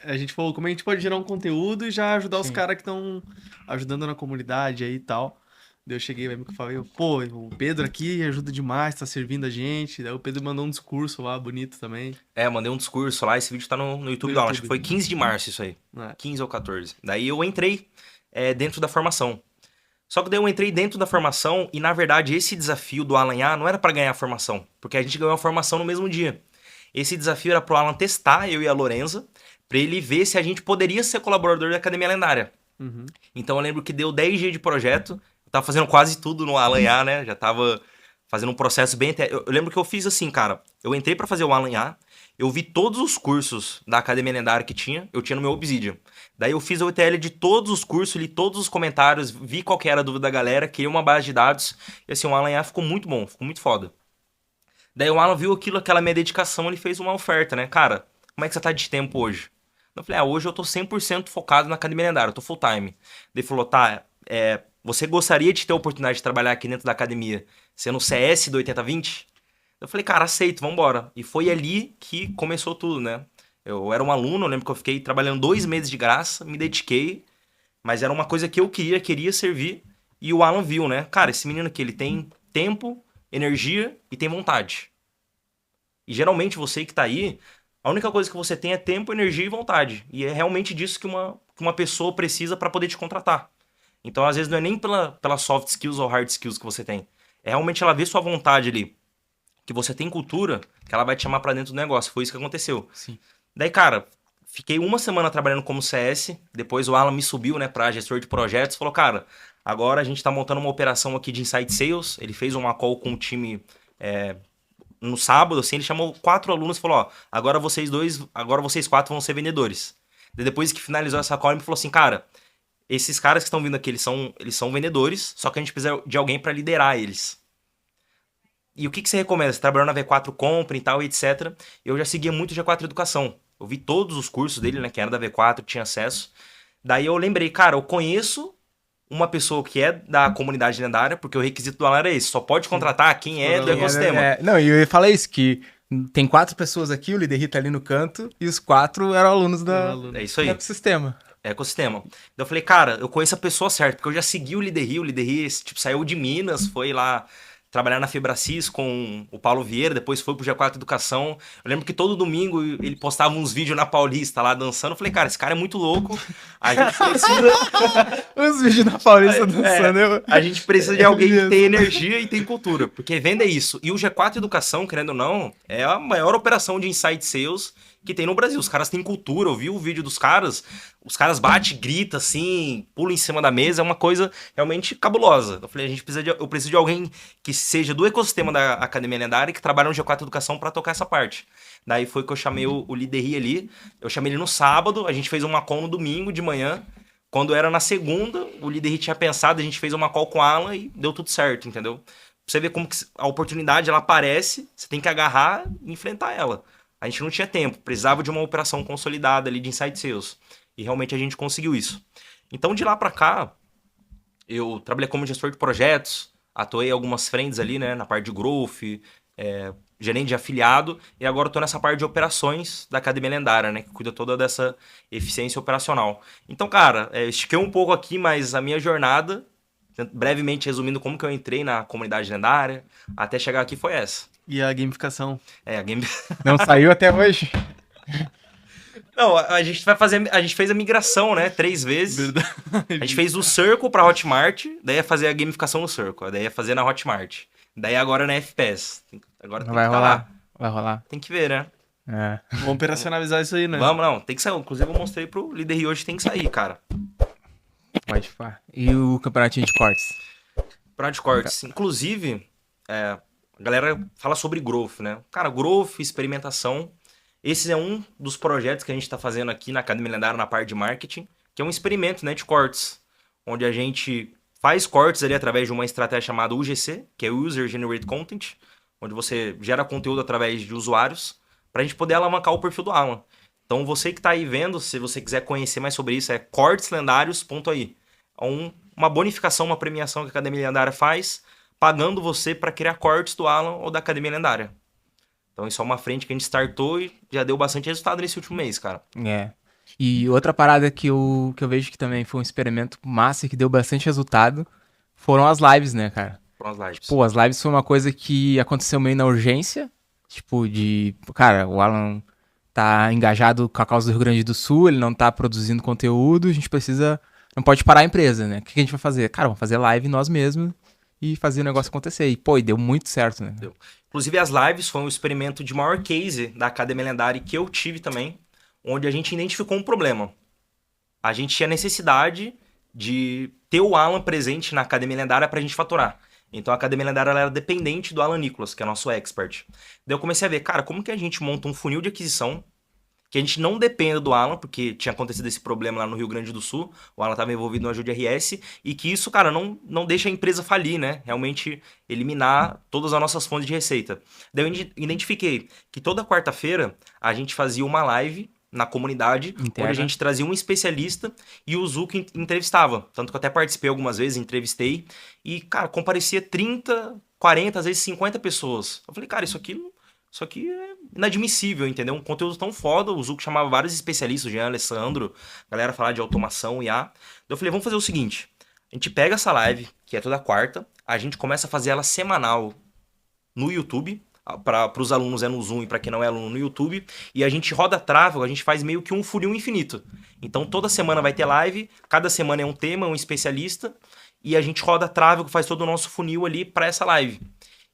a gente falou como a gente pode gerar um conteúdo e já ajudar os Sim. caras que estão ajudando na comunidade aí e tal. Daí eu cheguei e falei, pô, o Pedro aqui ajuda demais, tá servindo a gente. Daí o Pedro mandou um discurso lá, bonito também. Mandei um discurso lá, esse vídeo tá no YouTube do Alan. Acho que foi 15 de março isso aí. 15 ou 14. Daí eu entrei dentro da formação. Só que daí eu entrei dentro da formação e, na verdade, esse desafio do Alan A não era pra ganhar a formação, porque a gente ganhou a formação no mesmo dia. Esse desafio era pro Alan testar, eu e a Lorenza, pra ele ver se a gente poderia ser colaborador da Academia Lendária. Uhum. Então eu lembro que deu 10 dias de projeto, eu tava fazendo quase tudo no Alan A, né? Já tava fazendo um processo bem... Eu lembro que eu fiz assim, cara, eu entrei pra fazer o Alan A, eu vi todos os cursos da Academia Lendária que eu tinha no meu Obsidian. Daí eu fiz o ETL de todos os cursos, li todos os comentários, vi qual que era a dúvida da galera, criei uma base de dados, e assim, o Alan A ficou muito bom, ficou muito foda. Daí o Alan viu aquela minha dedicação, ele fez uma oferta, né? Cara, como é que você tá de tempo hoje? Eu falei, hoje eu tô 100% focado na Academia Lendária, eu tô full time. Daí ele falou, tá, você gostaria de ter a oportunidade de trabalhar aqui dentro da academia, sendo CS do 8020? Eu falei, cara, aceito, vambora. E foi ali que começou tudo, né? Eu era um aluno, eu lembro que eu fiquei trabalhando 2 meses de graça, me dediquei, mas era uma coisa que eu queria servir, e o Alan viu, né? Cara, esse menino aqui, ele tem tempo, energia e tem vontade. E geralmente você que tá aí, a única coisa que você tem é tempo, energia e vontade. E é realmente disso que uma pessoa precisa para poder te contratar. Então, às vezes, não é nem pela soft skills ou hard skills que você tem. É realmente ela ver sua vontade ali. Que você tem cultura, que ela vai te chamar pra dentro do negócio. Foi isso que aconteceu. Sim. Daí, cara, fiquei 1 semana trabalhando como CS. Depois o Alan me subiu, né, pra gestor de projetos. Falou, cara, agora a gente tá montando uma operação aqui de Inside Sales. Ele fez uma call com o time no sábado, assim. Ele chamou 4 alunos e falou, ó, agora vocês 4 vão ser vendedores. Daí, depois que finalizou essa call, ele me falou assim, cara, esses caras que estão vindo aqui, eles são vendedores, só que a gente precisa de alguém pra liderar eles. E o que você recomenda? Você trabalhou na V4 Compra e tal, etc. Eu já seguia muito G4 Educação. Eu vi todos os cursos dele, né? Que era da V4, tinha acesso. Daí eu lembrei, cara, eu conheço uma pessoa que é da comunidade lendária, porque o requisito do Alan era esse. Só pode contratar quem é do ecossistema. Não, e eu ia falar isso, que tem 4 pessoas aqui, o líder tá ali no canto, e os 4 eram alunos É isso aí. do ecossistema. Ecossistema. Então eu falei, cara, eu conheço a pessoa certa, porque eu já segui o Líder Rio, tipo, saiu de Minas, foi lá trabalhar na Febracis com o Paulo Vieira, depois foi pro G4 Educação. Eu lembro que todo domingo ele postava uns vídeos na Paulista lá dançando. Eu falei, cara, esse cara é muito louco. A gente precisa... Os vídeos na Paulista dançando. A gente precisa de alguém que tem energia e tem cultura, porque venda é isso. E o G4 Educação, querendo ou não, é a maior operação de inside sales que tem no Brasil. Os caras têm cultura, eu vi o vídeo dos caras, os caras batem, gritam assim, pulam em cima da mesa, é uma coisa realmente cabulosa. Eu falei, eu preciso de alguém que seja do ecossistema da Academia Lendária, que trabalha no G4 Educação pra tocar essa parte. Daí foi que eu chamei o Lideri ali, eu chamei ele no sábado, a gente fez uma call no domingo de manhã. Quando era na segunda, o Lideri tinha pensado, a gente fez uma call com a Alan e deu tudo certo, entendeu? Pra você ver como que a oportunidade ela aparece, você tem que agarrar e enfrentar ela. A gente não tinha tempo, precisava de uma operação consolidada ali de Inside Sales. E realmente a gente conseguiu isso. Então de lá pra cá, eu trabalhei como gestor de projetos, atuei em algumas frentes ali, né, na parte de growth, gerente de afiliado, e agora eu tô nessa parte de operações da Academia Lendária, né, que cuida toda dessa eficiência operacional. Então, cara, estiquei um pouco aqui, mas a minha jornada, brevemente resumindo como que eu entrei na comunidade lendária, até chegar aqui foi essa. E a gamificação? A game... Não saiu até hoje. Não, a gente fez a migração, né, 3 vezes. Verdade. A gente fez do Circle pra Hotmart, daí ia fazer a gamificação no Circle, daí ia fazer na Hotmart. Daí agora na FPS. Agora tem Vai que rolar. lá. Vai rolar. Tem que ver, né? É. Vamos operacionalizar isso aí, né? Vamos, não. Tem que sair. Inclusive eu mostrei pro líder hoje, tem que sair, cara. Pode falar. E o campeonatinho de cortes? Pra de cortes. Inclusive, a galera fala sobre growth, né? Cara, growth, experimentação. Esse é um dos projetos que a gente tá fazendo aqui na Academia Lendária, na parte de marketing, que é um experimento, né, de cortes. Onde a gente faz cortes ali através de uma estratégia chamada UGC, que é User Generated Content, onde você gera conteúdo através de usuários, pra gente poder alavancar o perfil do Alan. Então você que tá aí vendo, se você quiser conhecer mais sobre isso, é corteslendários.ai. É uma bonificação, uma premiação que a Academia Lendária faz, pagando você para criar cortes do Alan ou da Academia Lendária. Então isso é uma frente que a gente startou e já deu bastante resultado nesse último mês, cara. E outra parada que eu vejo que também foi um experimento massa e que deu bastante resultado foram as lives, né, cara? Foram as lives. Pô, as lives foi uma coisa que aconteceu meio na urgência, tipo cara, o Alan tá engajado com a causa do Rio Grande do Sul, ele não tá produzindo conteúdo, a gente não pode parar a empresa, né? O que a gente vai fazer? Cara, vamos fazer live nós mesmos e fazer o negócio acontecer. E, pô, e deu muito certo, né? Deu. Inclusive, as lives foi um experimento de maior case da Academia Lendária que eu tive também, onde a gente identificou um problema. A gente tinha necessidade de ter o Alan presente na Academia Lendária pra gente faturar. Então, a Academia Lendária ela era dependente do Alan Nicolas, que é nosso expert. Daí eu comecei a ver, cara, como que a gente monta um funil de aquisição que a gente não dependa do Alan, porque tinha acontecido esse problema lá no Rio Grande do Sul, o Alan estava envolvido no Ajude RS, e que isso, cara, não deixa a empresa falir, né? Realmente eliminar todas as nossas fontes de receita. Daí eu identifiquei que toda quarta-feira a gente fazia uma live na comunidade, Interna. onde a gente trazia um especialista e o Zuko entrevistava. Tanto que eu até participei algumas vezes, entrevistei, e, cara, comparecia 30, 40, às vezes 50 pessoas. Eu falei, cara, isso aqui é inadmissível, entendeu? Um conteúdo tão foda, o Zuko chamava vários especialistas, o Jean Alessandro, a galera falava de automação, IA. Daí eu falei, vamos fazer o seguinte, a gente pega essa live, que é toda quarta, a gente começa a fazer ela semanal no YouTube, para os alunos é no Zoom e para quem não é aluno no YouTube, e a gente roda tráfego, a gente faz meio que um funil infinito. Então toda semana vai ter live, cada semana é um tema, um especialista, e a gente roda tráfego, faz todo o nosso funil ali para essa live.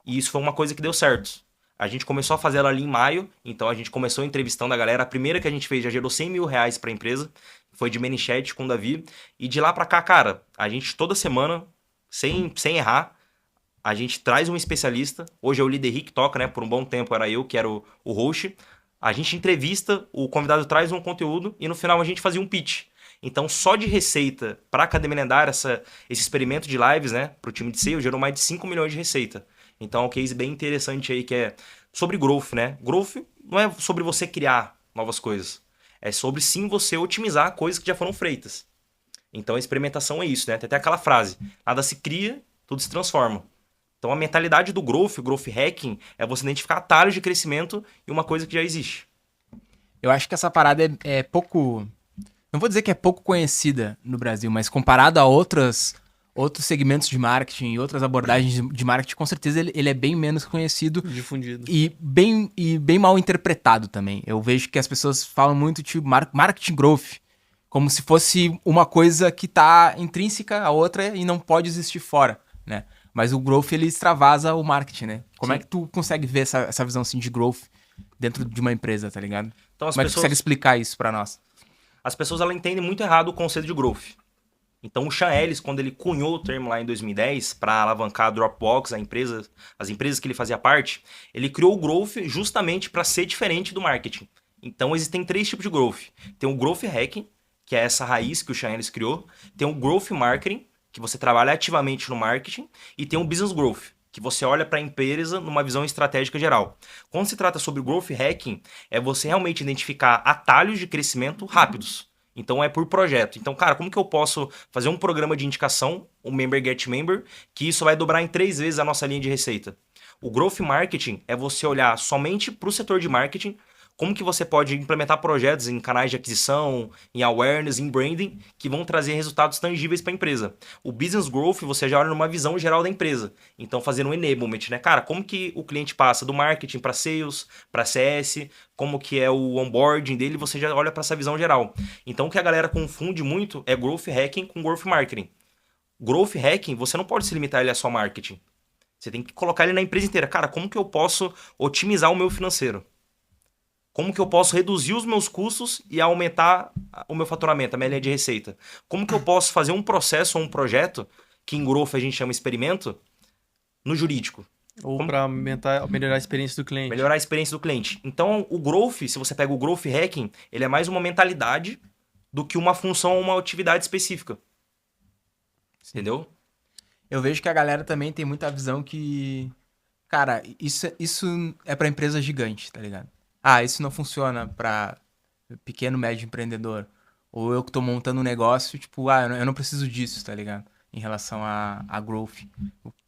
E isso foi uma coisa que deu certo. A gente começou a fazer ela ali em maio, então a gente começou entrevistando a galera. A primeira que a gente fez já gerou 100 mil reais para a empresa, foi de ManyChat com o Davi. E de lá para cá, cara, a gente toda semana, sem errar, a gente traz um especialista. Hoje é o líder que toca, né? Por um bom tempo era eu, que era o host. A gente entrevista, o convidado traz um conteúdo e no final a gente fazia um pitch. Então, só de receita para a Academia Lendária, esse experimento de lives, né, para o time de sales, gerou mais de 5 milhões de receita. Então, é um case bem interessante aí que é sobre growth, né? Growth não é sobre você criar novas coisas. É sobre, sim, você otimizar coisas que já foram feitas. Então, a experimentação é isso, né? Tem até aquela frase, nada se cria, tudo se transforma. Então, a mentalidade do growth, o growth hacking, é você identificar atalhos de crescimento e uma coisa que já existe. Eu acho que essa parada é pouco... Não vou dizer que é pouco conhecida no Brasil, mas comparado a outros segmentos de marketing e outras abordagens de marketing, com certeza ele é bem menos conhecido. Difundido. E bem mal interpretado também. Eu vejo que as pessoas falam muito de marketing growth, como se fosse uma coisa que está intrínseca à outra e não pode existir fora, né? Mas o growth, ele extravasa o marketing, né? Como Sim. é que tu consegue ver essa visão assim de growth dentro de uma empresa, tá ligado? Então as Como é que tu pessoas, consegue explicar isso pra nós? as pessoas elas entendem muito errado o conceito de growth. Então o Sean Ellis, quando ele cunhou o termo lá em 2010 para alavancar a Dropbox, as empresas que ele fazia parte, ele criou o growth justamente para ser diferente do marketing. Então existem 3 tipos de growth. Tem o growth hacking, que é essa raiz que o Sean Ellis criou. Tem o growth marketing, que você trabalha ativamente no marketing. E tem o business growth, que você olha para a empresa numa visão estratégica geral. Quando se trata sobre growth hacking, é você realmente identificar atalhos de crescimento rápidos. Então é por projeto. Então, cara, como que eu posso fazer um programa de indicação, o Member Get Member, que isso vai dobrar em 3 vezes a nossa linha de receita? O Growth Marketing é você olhar somente para o setor de marketing, como que você pode implementar projetos em canais de aquisição, em awareness, em branding, que vão trazer resultados tangíveis para a empresa. O Business Growth, você já olha numa visão geral da empresa. Então, fazendo um enablement, né? Cara, como que o cliente passa do marketing para sales, para CS, como que é o onboarding dele, você já olha para essa visão geral. Então, o que a galera confunde muito é Growth Hacking com Growth Marketing. Growth Hacking, você não pode se limitar ele a só marketing. Você tem que colocar ele na empresa inteira. Cara, como que eu posso otimizar o meu financeiro? Como que eu posso reduzir os meus custos e aumentar o meu faturamento, a minha linha de receita? Como que eu posso fazer um processo ou um projeto, que em growth a gente chama experimento, no jurídico? Ou Como- para melhorar a experiência do cliente. Melhorar a experiência do cliente. Então, o growth, se você pega o growth hacking, ele é mais uma mentalidade do que uma função ou uma atividade específica. Entendeu? Eu vejo que a galera também tem muita visão que... Cara, isso é pra empresa gigante, tá ligado? Ah, isso não funciona pra pequeno, médio empreendedor. Ou eu que tô montando um negócio, tipo, eu não preciso disso, tá ligado? Em relação a growth.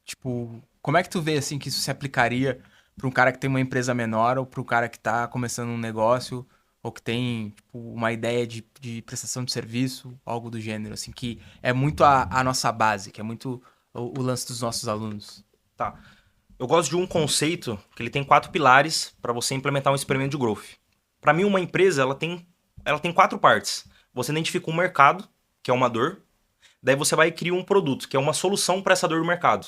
Tipo, como é que tu vê, assim, que isso se aplicaria pra um cara que tem uma empresa menor ou pra um cara que tá começando um negócio ou que tem, tipo, uma ideia de prestação de serviço, algo do gênero, assim, que é muito a nossa base, que é muito o lance dos nossos alunos. Tá. Eu gosto de um conceito que ele tem 4 pilares para você implementar um experimento de growth. Para mim, uma empresa ela tem 4 partes. Você identifica um mercado, que é uma dor. Daí você vai criar um produto, que é uma solução para essa dor do mercado.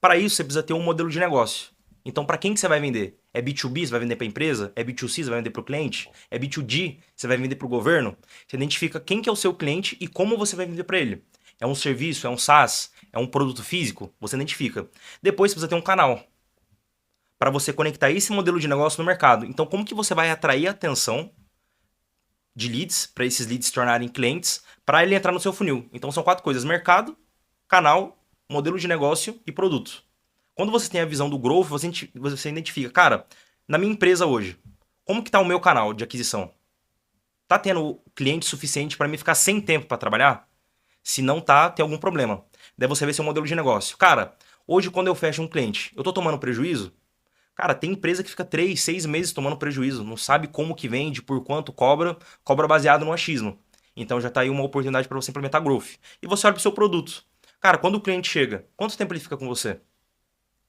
Para isso, você precisa ter um modelo de negócio. Então, para quem que você vai vender? É B2B, você vai vender para a empresa? É B2C, você vai vender para o cliente? É B2G, você vai vender para o governo? Você identifica quem que é o seu cliente e como você vai vender para ele. É um serviço, é um SaaS, é um produto físico? Você identifica. Depois, você precisa ter um canal para você conectar esse modelo de negócio no mercado. Então, como que você vai atrair a atenção de leads, para esses leads se tornarem clientes, para ele entrar no seu funil? Então, são 4 coisas: mercado, canal, modelo de negócio e produto. Quando você tem a visão do growth, você identifica, cara, na minha empresa hoje, como que está o meu canal de aquisição? Tá tendo cliente suficiente para mim ficar sem tempo para trabalhar? Se não tá, tem algum problema. Daí você vê seu modelo de negócio. Cara, hoje quando eu fecho um cliente, eu tô tomando prejuízo? Cara, tem empresa que fica 3, 6 meses tomando prejuízo, não sabe como que vende, por quanto cobra, cobra baseado no achismo. Então já tá aí uma oportunidade para você implementar growth. E você olha pro seu produto. Cara, quando o cliente chega, quanto tempo ele fica com você?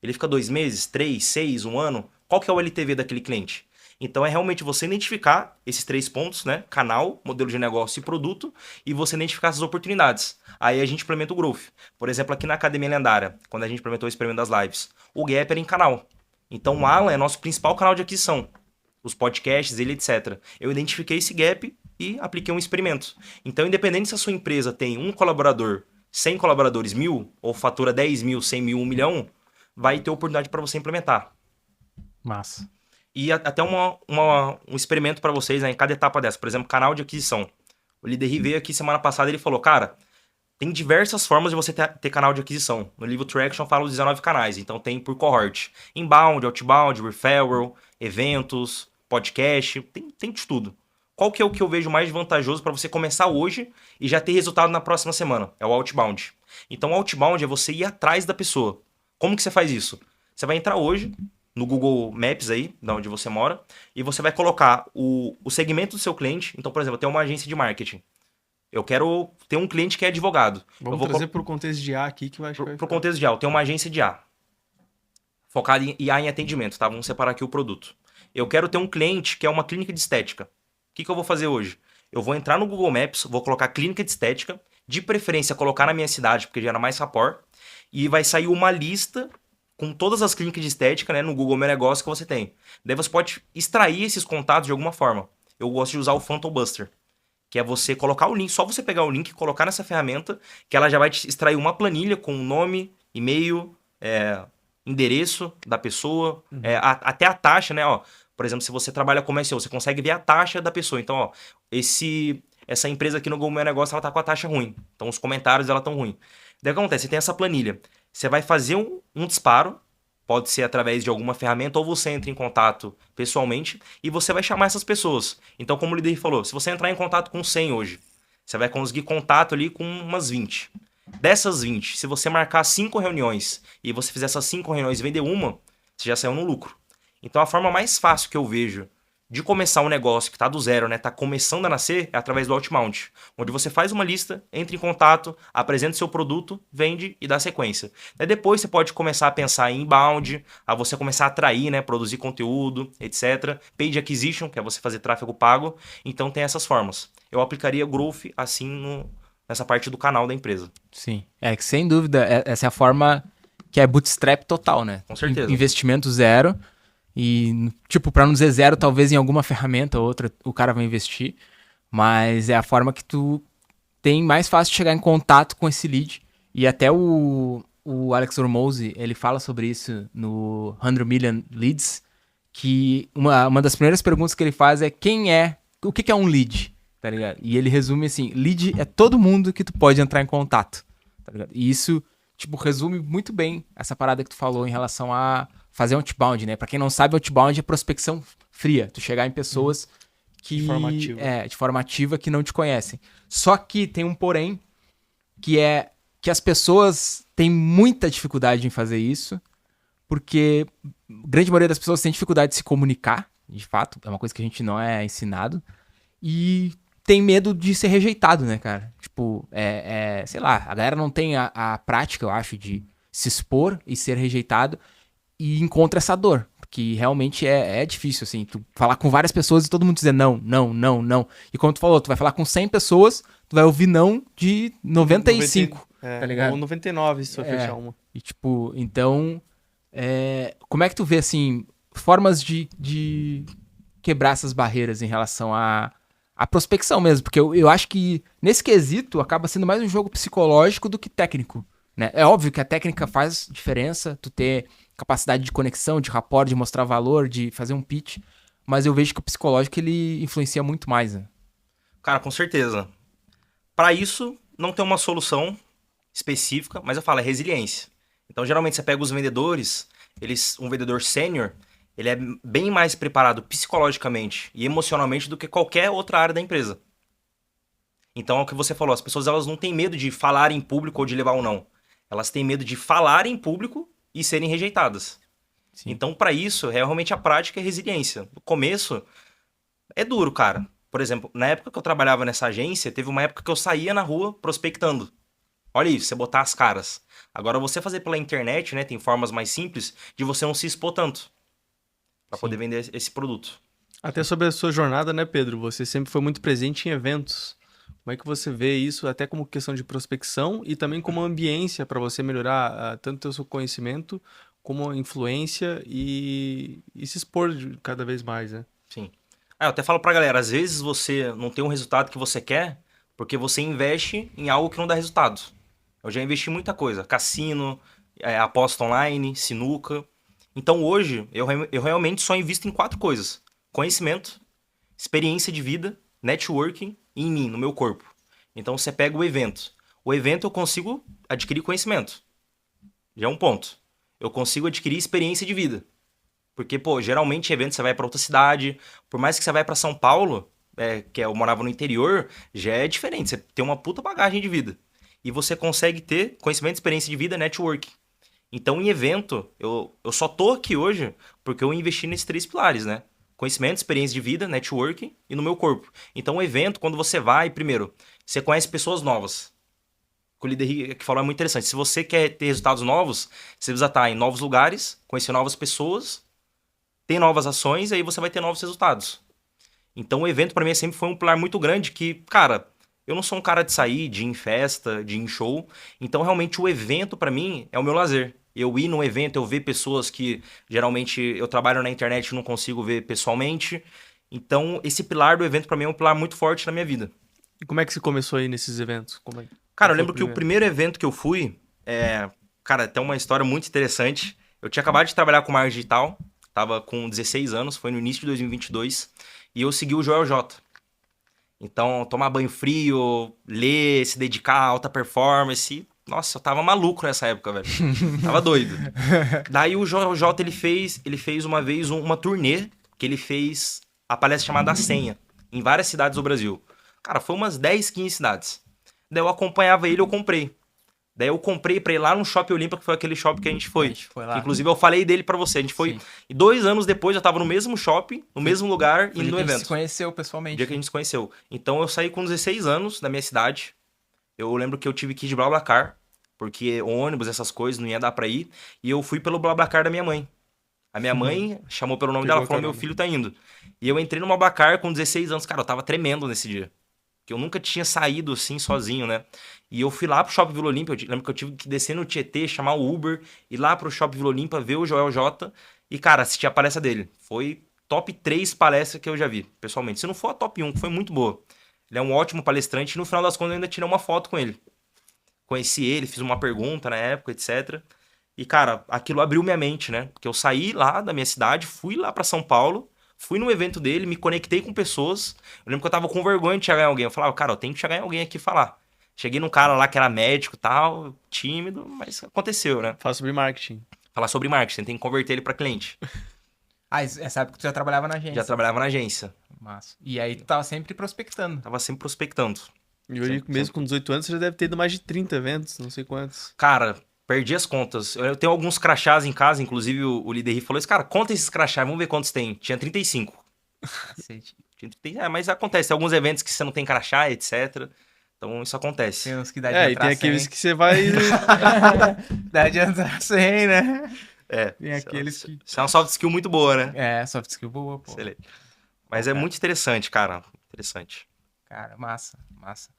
Ele fica 2 meses, 3, 6, 1 ano? Qual que é o LTV daquele cliente? Então é realmente você identificar esses 3 pontos, né? Canal, modelo de negócio e produto, e você identificar essas oportunidades. Aí a gente implementa o growth. Por exemplo, aqui na Academia Lendária, quando a gente implementou o experimento das lives, o gap era em canal. Então o Alan é nosso principal canal de aquisição. Os podcasts, ele, etc. Eu identifiquei esse gap e apliquei um experimento. Então, independente se a sua empresa tem um colaborador, 100 colaboradores, 1.000, ou fatura 10 mil, 100 mil, 1 milhão, vai ter oportunidade para você implementar. Massa. E até um experimento para vocês, né, em cada etapa dessa. Por exemplo, canal de aquisição. O líder veio aqui semana passada e ele falou, cara, tem diversas formas de você ter canal de aquisição. No livro Traction fala os 19 canais, então tem por cohort. Inbound, outbound, referral, eventos, podcast, tem de tudo. Qual que é o que eu vejo mais vantajoso para você começar hoje e já ter resultado na próxima semana? É o outbound. Então o outbound é você ir atrás da pessoa. Como que você faz isso? Você vai entrar hoje no Google Maps aí, da onde você mora, e você vai colocar o segmento do seu cliente. Então, por exemplo, eu tenho uma agência de marketing. Eu quero ter um cliente que é advogado. Vamos trazer para o contexto de A aqui, que eu acho que vai Pro ficar... contexto de A, eu tenho uma agência de A. Focada em IA em atendimento, tá? Vamos separar aqui o produto. Eu quero ter um cliente que é uma clínica de estética. O que eu vou fazer hoje? Eu vou entrar no Google Maps, vou colocar clínica de estética, de preferência colocar na minha cidade, porque gera mais rapport, e vai sair uma lista com todas as clínicas de estética, né, no Google Meu Negócio que você tem. Daí você pode extrair esses contatos de alguma forma. eu gosto de usar o Phantom Buster, que é você colocar o link, só você pegar o link e colocar nessa ferramenta, que ela já vai te extrair uma planilha com o nome, e-mail, endereço da pessoa, até a taxa, né? Ó, por exemplo, se você trabalha como SEO, você consegue ver a taxa da pessoa. Então, ó, essa empresa aqui no Google Meu Negócio, ela tá com a taxa ruim. Então, os comentários dela tão ruim. Daí o que acontece? Você tem essa planilha. Você vai fazer um disparo, pode ser através de alguma ferramenta, ou você entra em contato pessoalmente, e você vai chamar essas pessoas. Então, como o líder falou, se você entrar em contato com 100 hoje, você vai conseguir contato ali com umas 20. Dessas 20, se você marcar 5 reuniões, e você fizer essas 5 reuniões e vender uma, você já saiu no lucro. Então, a forma mais fácil que eu vejo de começar um negócio que está do zero, né, tá começando a nascer, é através do Outmount, onde você faz uma lista, entra em contato, apresenta seu produto, vende e dá sequência. Daí depois você pode começar a pensar em inbound, a você começar a atrair, né, produzir conteúdo, etc. Paid acquisition, que é você fazer tráfego pago. Então tem essas formas. Eu aplicaria growth assim nessa parte do canal da empresa. Sim. É que sem dúvida, essa é a forma que é bootstrap total, né? Com certeza. Investimento zero. E, tipo, para não dizer zero, talvez em alguma ferramenta ou outra o cara vai investir. Mas é a forma que tu tem mais fácil de chegar em contato com esse lead. E até o Alex Hormozi, ele fala sobre isso no 100 Million Leads, que uma das primeiras perguntas que ele faz é o que é um lead, tá ligado? E ele resume assim, lead é todo mundo que tu pode entrar em contato, tá ligado? E isso, tipo, resume muito bem essa parada que tu falou em relação a fazer outbound, né? Pra quem não sabe, outbound é prospecção fria. Tu chegar em pessoas que... de forma ativa, que não te conhecem. Só que tem um porém, que é que as pessoas têm muita dificuldade em fazer isso, porque a grande maioria das pessoas tem dificuldade de se comunicar, de fato, é uma coisa que a gente não é ensinado, e tem medo de ser rejeitado, né, cara? Tipo, sei lá, a galera não tem a prática, eu acho, de se expor e ser rejeitado, e encontra essa dor, que realmente é difícil, assim, tu falar com várias pessoas e todo mundo dizer não, não, não, não. E como tu falou, tu vai falar com 100 pessoas, tu vai ouvir não de 95, tá ligado? Ou 99, se eu fechar uma. E tipo, então, como é que tu vê, assim, formas de quebrar essas barreiras em relação à prospecção mesmo? Porque eu acho que, nesse quesito, acaba sendo mais um jogo psicológico do que técnico, né? É óbvio que a técnica faz diferença, tu ter capacidade de conexão, de rapport, de mostrar valor, de fazer um pitch, mas eu vejo que o psicológico ele influencia muito mais, né? Cara, com certeza. Para isso, não tem uma solução específica, mas eu falo, é resiliência. Então, geralmente, você pega os vendedores, um vendedor sênior, ele é bem mais preparado psicologicamente e emocionalmente do que qualquer outra área da empresa. Então, é o que você falou, as pessoas elas não têm medo de falar em público ou de levar um não. Elas têm medo de falar em público e serem rejeitadas. Sim. Então, para isso, realmente a prática é resiliência. No começo, é duro, cara. Por exemplo, na época que eu trabalhava nessa agência, teve uma época que eu saía na rua prospectando. Olha isso, você botar as caras. Agora, você fazer pela internet, né, tem formas mais simples de você não se expor tanto para poder vender esse produto. Até sobre a sua jornada, né, Pedro? Você sempre foi muito presente em eventos. Como é que você vê isso até como questão de prospecção e também como ambiência para você melhorar tanto o seu conhecimento como a influência e se expor cada vez mais, né? Sim. Eu até falo pra galera, às vezes você não tem um resultado que você quer porque você investe em algo que não dá resultado. Eu já investi em muita coisa, cassino, aposta online, sinuca. Então hoje eu realmente só invisto em 4 coisas. Conhecimento, experiência de vida, networking e em mim, no meu corpo. Então você pega o evento. O evento eu consigo adquirir conhecimento. Já é um ponto. Eu consigo adquirir experiência de vida. Porque, pô, geralmente evento você vai para outra cidade. Por mais que você vai para São Paulo, que eu morava no interior, já é diferente. Você tem uma puta bagagem de vida. E você consegue ter conhecimento, experiência de vida, networking. Então, em evento, eu só tô aqui hoje porque eu investi nesses 3 pilares, né? Conhecimento, experiência de vida, networking e no meu corpo. Então, o evento, quando você vai, primeiro, você conhece pessoas novas. O líder que falou é muito interessante. Se você quer ter resultados novos, você precisa estar em novos lugares, conhecer novas pessoas, ter novas ações, e aí você vai ter novos resultados. Então, o evento, para mim, sempre foi um pilar muito grande que, cara, eu não sou um cara de sair, de ir em festa, de ir em show. Então, realmente, o evento, para mim, é o meu lazer. Eu ir num evento, eu ver pessoas que geralmente eu trabalho na internet e não consigo ver pessoalmente. Então, esse pilar do evento, pra mim, é um pilar muito forte na minha vida. E como é que você começou aí nesses eventos? Cara, eu Qual foi lembro que o primeiro evento que eu fui, cara, tem uma história muito interessante. Eu tinha acabado de trabalhar com marketing digital, tava com 16 anos, foi no início de 2022, e eu segui o Joel J. Então, tomar banho frio, ler, se dedicar a alta performance. Nossa, eu tava maluco nessa época, velho. Tava doido. Daí o Joel J, ele fez uma vez uma turnê, que ele fez a palestra chamada A Senha, em várias cidades do Brasil. Cara, foi umas 10, 15 cidades. Daí eu acompanhava ele, eu comprei. Daí eu comprei pra ir lá no Shopping Olímpia, que foi aquele shopping que a gente foi. A gente foi lá. Que, inclusive, eu falei dele pra você. A gente foi. Sim. E 2 anos depois, eu tava no mesmo shopping, no mesmo lugar, Foi indo o no dia que a gente evento. se conheceu O pessoalmente. dia que a gente se conheceu. Então eu saí com 16 anos da minha cidade. Eu lembro que eu tive que ir de BlaBlaCar, porque ônibus, essas coisas, não ia dar pra ir. E eu fui pelo BlaBlaCar da minha mãe. A minha mãe chamou pelo nome Pegou dela e a falou: carona. meu filho tá indo. E eu entrei no BlaBlaCar com 16 anos. Cara, eu tava tremendo nesse dia. Porque eu nunca tinha saído assim sozinho, né? E eu fui lá pro Shopping Vila Olímpia. Eu lembro que eu tive que descer no Tietê, chamar o Uber, ir lá pro Shopping Vila Olímpia, ver o Joel J. E, cara, assistir a palestra dele. Foi top 3 palestras que eu já vi, pessoalmente. Se não for a top 1, que foi muito boa. Ele é um ótimo palestrante e no final das contas eu ainda tirei uma foto com ele. Conheci ele, fiz uma pergunta na época, etc. E, cara, aquilo abriu minha mente, né? Porque eu saí lá da minha cidade, fui lá pra São Paulo, fui no evento dele, me conectei com pessoas. Eu lembro que eu tava com vergonha de chegar em alguém. Eu falava, cara, eu tenho que chegar em alguém aqui e falar. Cheguei num cara lá que era médico e tal, tímido, mas aconteceu, né? Fala sobre marketing. Falar sobre marketing, tem que converter ele pra cliente. Ah, essa época tu já trabalhava na agência. Já trabalhava na agência, Massa. E aí tu tava sempre prospectando. tava sempre prospectando. E hoje, mesmo com 18 anos, você já deve ter ido mais de 30 eventos, não sei quantos. Cara, perdi as contas. Eu tenho alguns crachás em casa, inclusive o líder falou isso, cara, conta esses crachás, vamos ver quantos tem. Tinha 35. Cacete. Mas acontece, tem alguns eventos que você não tem crachá, etc. Então isso acontece. Tem uns que dá de É, e entrar tem aqueles 100. que você vai. Dá de entrar 100, né? É, Tem aqueles que... isso é uma soft skill muito boa, né? É, soft skill boa, pô. Excelente. Mas é muito interessante, cara. Interessante. Cara, massa, massa.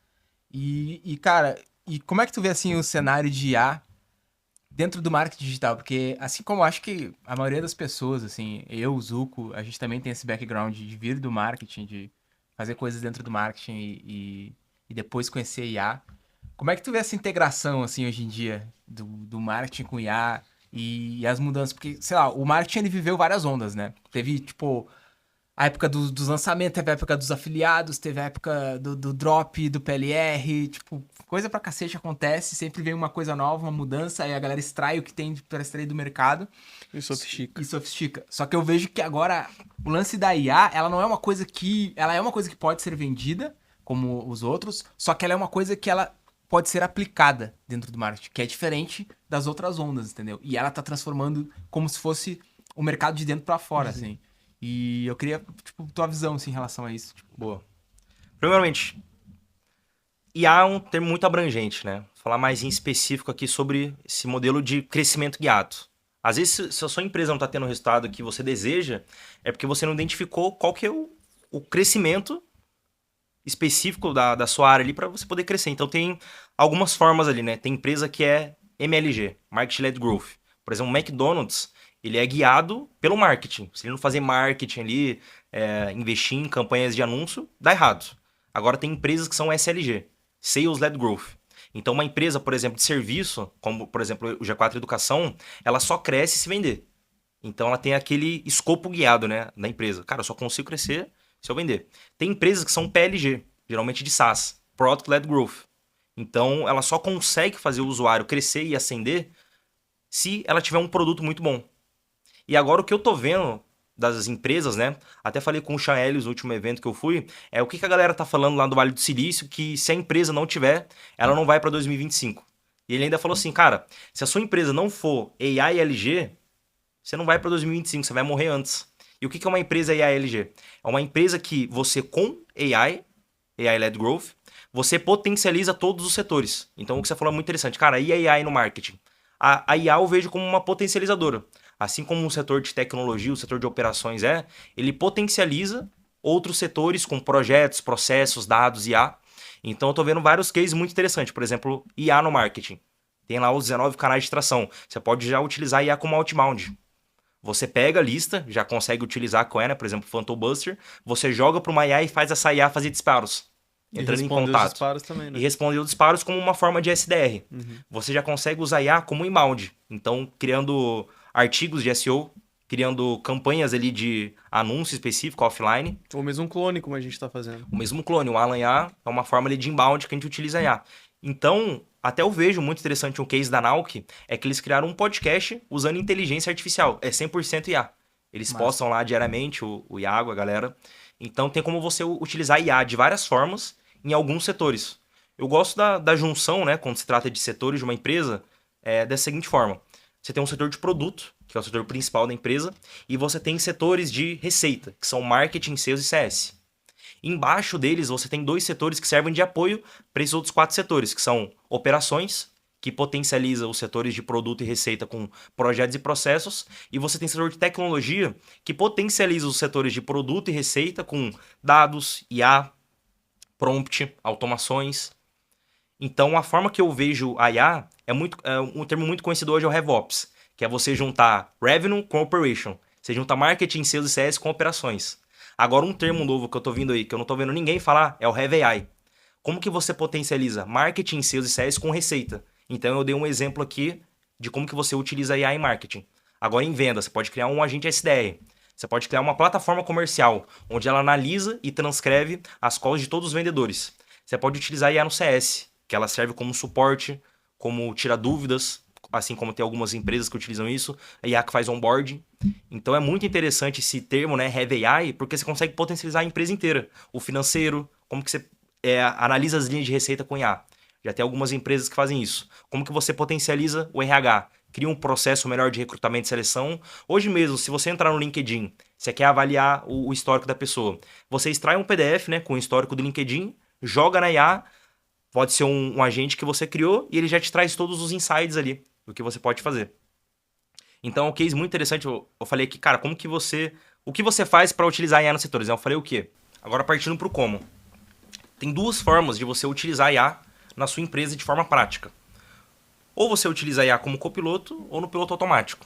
Cara, e como é que tu vê, assim, o cenário de IA dentro do marketing digital? Porque, assim como eu acho que a maioria das pessoas, assim, eu, o Zuko, a gente também tem esse background de vir do marketing, de fazer coisas dentro do marketing e depois conhecer IA. Como é que tu vê essa integração, assim, hoje em dia, do marketing com IA e as mudanças? Porque, sei lá, o marketing, ele viveu várias ondas, né? Teve, tipo... A época dos lançamentos, teve a época dos afiliados, teve a época do drop, do PLR, tipo, coisa pra cacete acontece, sempre vem uma coisa nova, uma mudança, aí a galera extrai o que tem pra extrair do mercado Eu sofistica. e sofistica. Só que eu vejo que agora o lance da IA, ela não é uma coisa que... Ela é uma coisa que pode ser vendida, como os outros, só que ela é uma coisa que ela pode ser aplicada dentro do marketing, que é diferente das outras ondas, entendeu? E ela tá transformando como se fosse o mercado de dentro pra fora, assim. E eu queria, tipo, tua visão, assim, em relação a isso. Tipo, Boa. Primeiramente, IA é um termo muito abrangente, né? Vou falar mais em específico aqui sobre esse modelo de crescimento guiado. Às vezes, se a sua empresa não está tendo o resultado que você deseja, é porque você não identificou qual que é o crescimento específico da sua área ali para você poder crescer. Então, tem algumas formas ali, né? Tem empresa que é MLG, Market-Led Growth. Por exemplo, o McDonald's, ele é guiado pelo marketing. Se ele não fazer marketing ali, investir em campanhas de anúncio, dá errado. Agora tem empresas que são SLG, Sales-Led Growth. Então uma empresa, por exemplo, de serviço, como por exemplo o G4 Educação, ela só cresce se vender. Então ela tem aquele escopo guiado, né, da empresa. Cara, eu só consigo crescer se eu vender. Tem empresas que são PLG, geralmente de SaaS, Product-Led Growth. Então ela só consegue fazer o usuário crescer e ascender se ela tiver um produto muito bom. E agora o que eu tô vendo das empresas, né? Até falei com o Sean Ellis no último evento que eu fui, é o que a galera tá falando lá do Vale do Silício, que se a empresa não tiver, ela não vai para 2025. E ele ainda falou assim, cara, se a sua empresa não for AI e LG, você não vai para 2025, você vai morrer antes. E o que é uma empresa AI e LG? É uma empresa que você com AI-led growth, você potencializa todos os setores. Então o que você falou é muito interessante. Cara, e a AI no marketing? A IA eu vejo como uma potencializadora. Assim como o setor de tecnologia, o setor de operações ele potencializa outros setores com projetos, processos, dados, IA. Então eu tô vendo vários cases muito interessantes. Por exemplo, IA no marketing. Tem lá os 19 canais de tração. Você pode já utilizar IA como outbound. Você pega a lista, já consegue utilizar com ela, né? Por exemplo, Phantom Buster, você joga para uma IA e faz essa IA fazer disparos, E entrando em responder os contato. disparos também, né? E responder os disparos como uma forma de SDR. Você já consegue usar IA como inbound. Então, criando artigos de SEO, criando campanhas ali de anúncio específico offline. Ou mesmo um clone, como a gente tá fazendo. O mesmo clone, o Alan IA é uma forma ali de inbound que a gente utiliza a IA. Então, até eu vejo muito interessante um case da Nauk, é que eles criaram um podcast usando inteligência artificial. É 100% IA. Eles Massa. postam lá diariamente o Iago, a galera. Então, tem como você utilizar IA de várias formas em alguns setores. Eu gosto da junção, né, quando se trata de setores de uma empresa, dessa seguinte forma. Você tem um setor de produto, que é o setor principal da empresa, e você tem setores de receita, que são marketing, sales e CS. Embaixo deles, você tem 2 setores que servem de apoio para esses outros 4 setores, que são operações, que potencializa os setores de produto e receita com projetos e processos, e você tem setor de tecnologia, que potencializa os setores de produto e receita com dados, IA, prompt, automações. Então, a forma que eu vejo a IA é um termo muito conhecido hoje é o RevOps, que é você juntar Revenue com Operation. Você junta Marketing, Sales e CS com operações. Agora, um termo novo que eu tô vindo aí, que eu não tô vendo ninguém falar, é o RevAI. Como que você potencializa Marketing, Sales e CS com receita? Então, eu dei um exemplo aqui de como que você utiliza a IA em marketing. Agora, em venda, você pode criar um agente SDR. Você pode criar uma plataforma comercial, onde ela analisa e transcreve as calls de todos os vendedores. Você pode utilizar a IA no CS, que ela serve como suporte, como tira dúvidas, assim como tem algumas empresas que utilizam isso, a IA que faz onboarding. Então é muito interessante esse termo, né, Heavy AI, porque você consegue potencializar a empresa inteira. O financeiro, como que você analisa as linhas de receita com IA. Já tem algumas empresas que fazem isso. Como que você potencializa o RH? Cria um processo melhor de recrutamento e seleção. Hoje mesmo, se você entrar no LinkedIn, você quer avaliar o histórico da pessoa, você extrai um PDF, né, com o histórico do LinkedIn, joga na IA, pode ser um agente que você criou e ele já te traz todos os insights ali do que você pode fazer. Então, é um case muito interessante. Eu falei aqui, cara, como que você... O que você faz para utilizar a IA nos setores? Eu falei o quê? Agora, partindo para o como. Tem 2 formas de você utilizar a IA na sua empresa de forma prática. Ou você utiliza a IA como copiloto ou no piloto automático.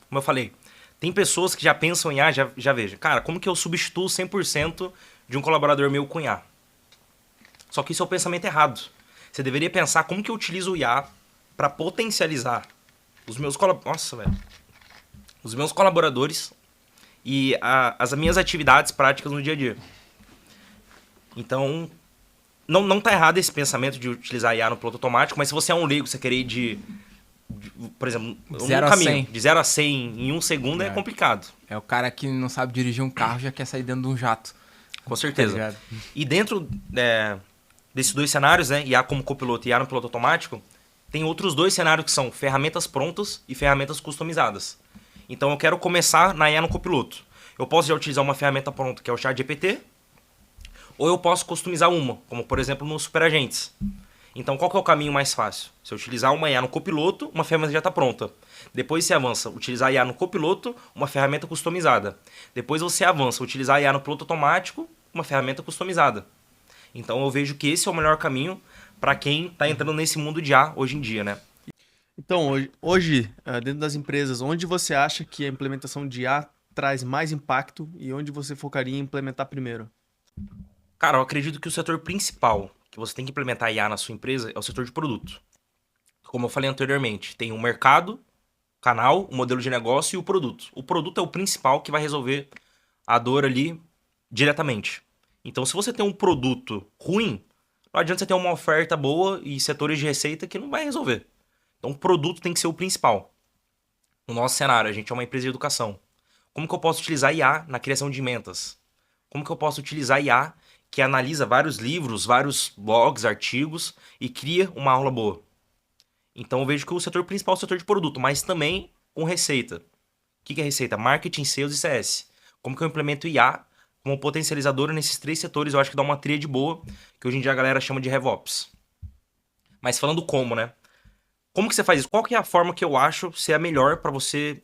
Como eu falei, tem pessoas que já pensam em IA, já veja. Cara, como que eu substituo 100% de um colaborador meu com IA? Só que isso é o pensamento errado. Você deveria pensar como que eu utilizo o IA para potencializar os meus colaboradores e as minhas atividades práticas no dia a dia. Então, não tá errado esse pensamento de utilizar a IA no piloto automático, mas se você é um leigo, você querer ir de por exemplo, Zero um a caminho 100. de 0 a 100 em 1 segundo é complicado. É o cara que não sabe dirigir um carro já quer sair dentro de um jato. Com certeza. Tá ligado? E dentro desses 2 cenários, né, IA como copiloto e IA no piloto automático, tem outros 2 cenários que são ferramentas prontas e ferramentas customizadas. Então eu quero começar na IA no copiloto. Eu posso já utilizar uma ferramenta pronta, que é o ChatGPT, ou eu posso customizar uma, como por exemplo nos superagentes. Então qual que é o caminho mais fácil? Se eu utilizar uma IA no copiloto, uma ferramenta já está pronta. Depois você avança, utilizar a IA no copiloto, uma ferramenta customizada. Depois você avança, utilizar a IA no piloto automático, uma ferramenta customizada. Então eu vejo que esse é o melhor caminho para quem está entrando nesse mundo de IA hoje em dia, né? Então, hoje, dentro das empresas, onde você acha que a implementação de IA traz mais impacto e onde você focaria em implementar primeiro? Cara, eu acredito que o setor principal que você tem que implementar IA na sua empresa é o setor de produto. Como eu falei anteriormente, tem o mercado, canal, o modelo de negócio e o produto. O produto é o principal que vai resolver a dor ali diretamente. Então, se você tem um produto ruim, não adianta você ter uma oferta boa e setores de receita que não vai resolver. Então, o produto tem que ser o principal. No nosso cenário, a gente é uma empresa de educação. Como que eu posso utilizar IA na criação de mentas? Como que eu posso utilizar IA que analisa vários livros, vários blogs, artigos e cria uma aula boa? Então, eu vejo que o setor principal é o setor de produto, mas também com receita. O que é receita? Marketing, Sales e CS. Como que eu implemento IA como potencializadora nesses 3 setores? Eu acho que dá uma tríade boa, que hoje em dia a galera chama de RevOps. Mas falando como, né? Como que você faz isso? Qual que é a forma que eu acho ser a melhor para você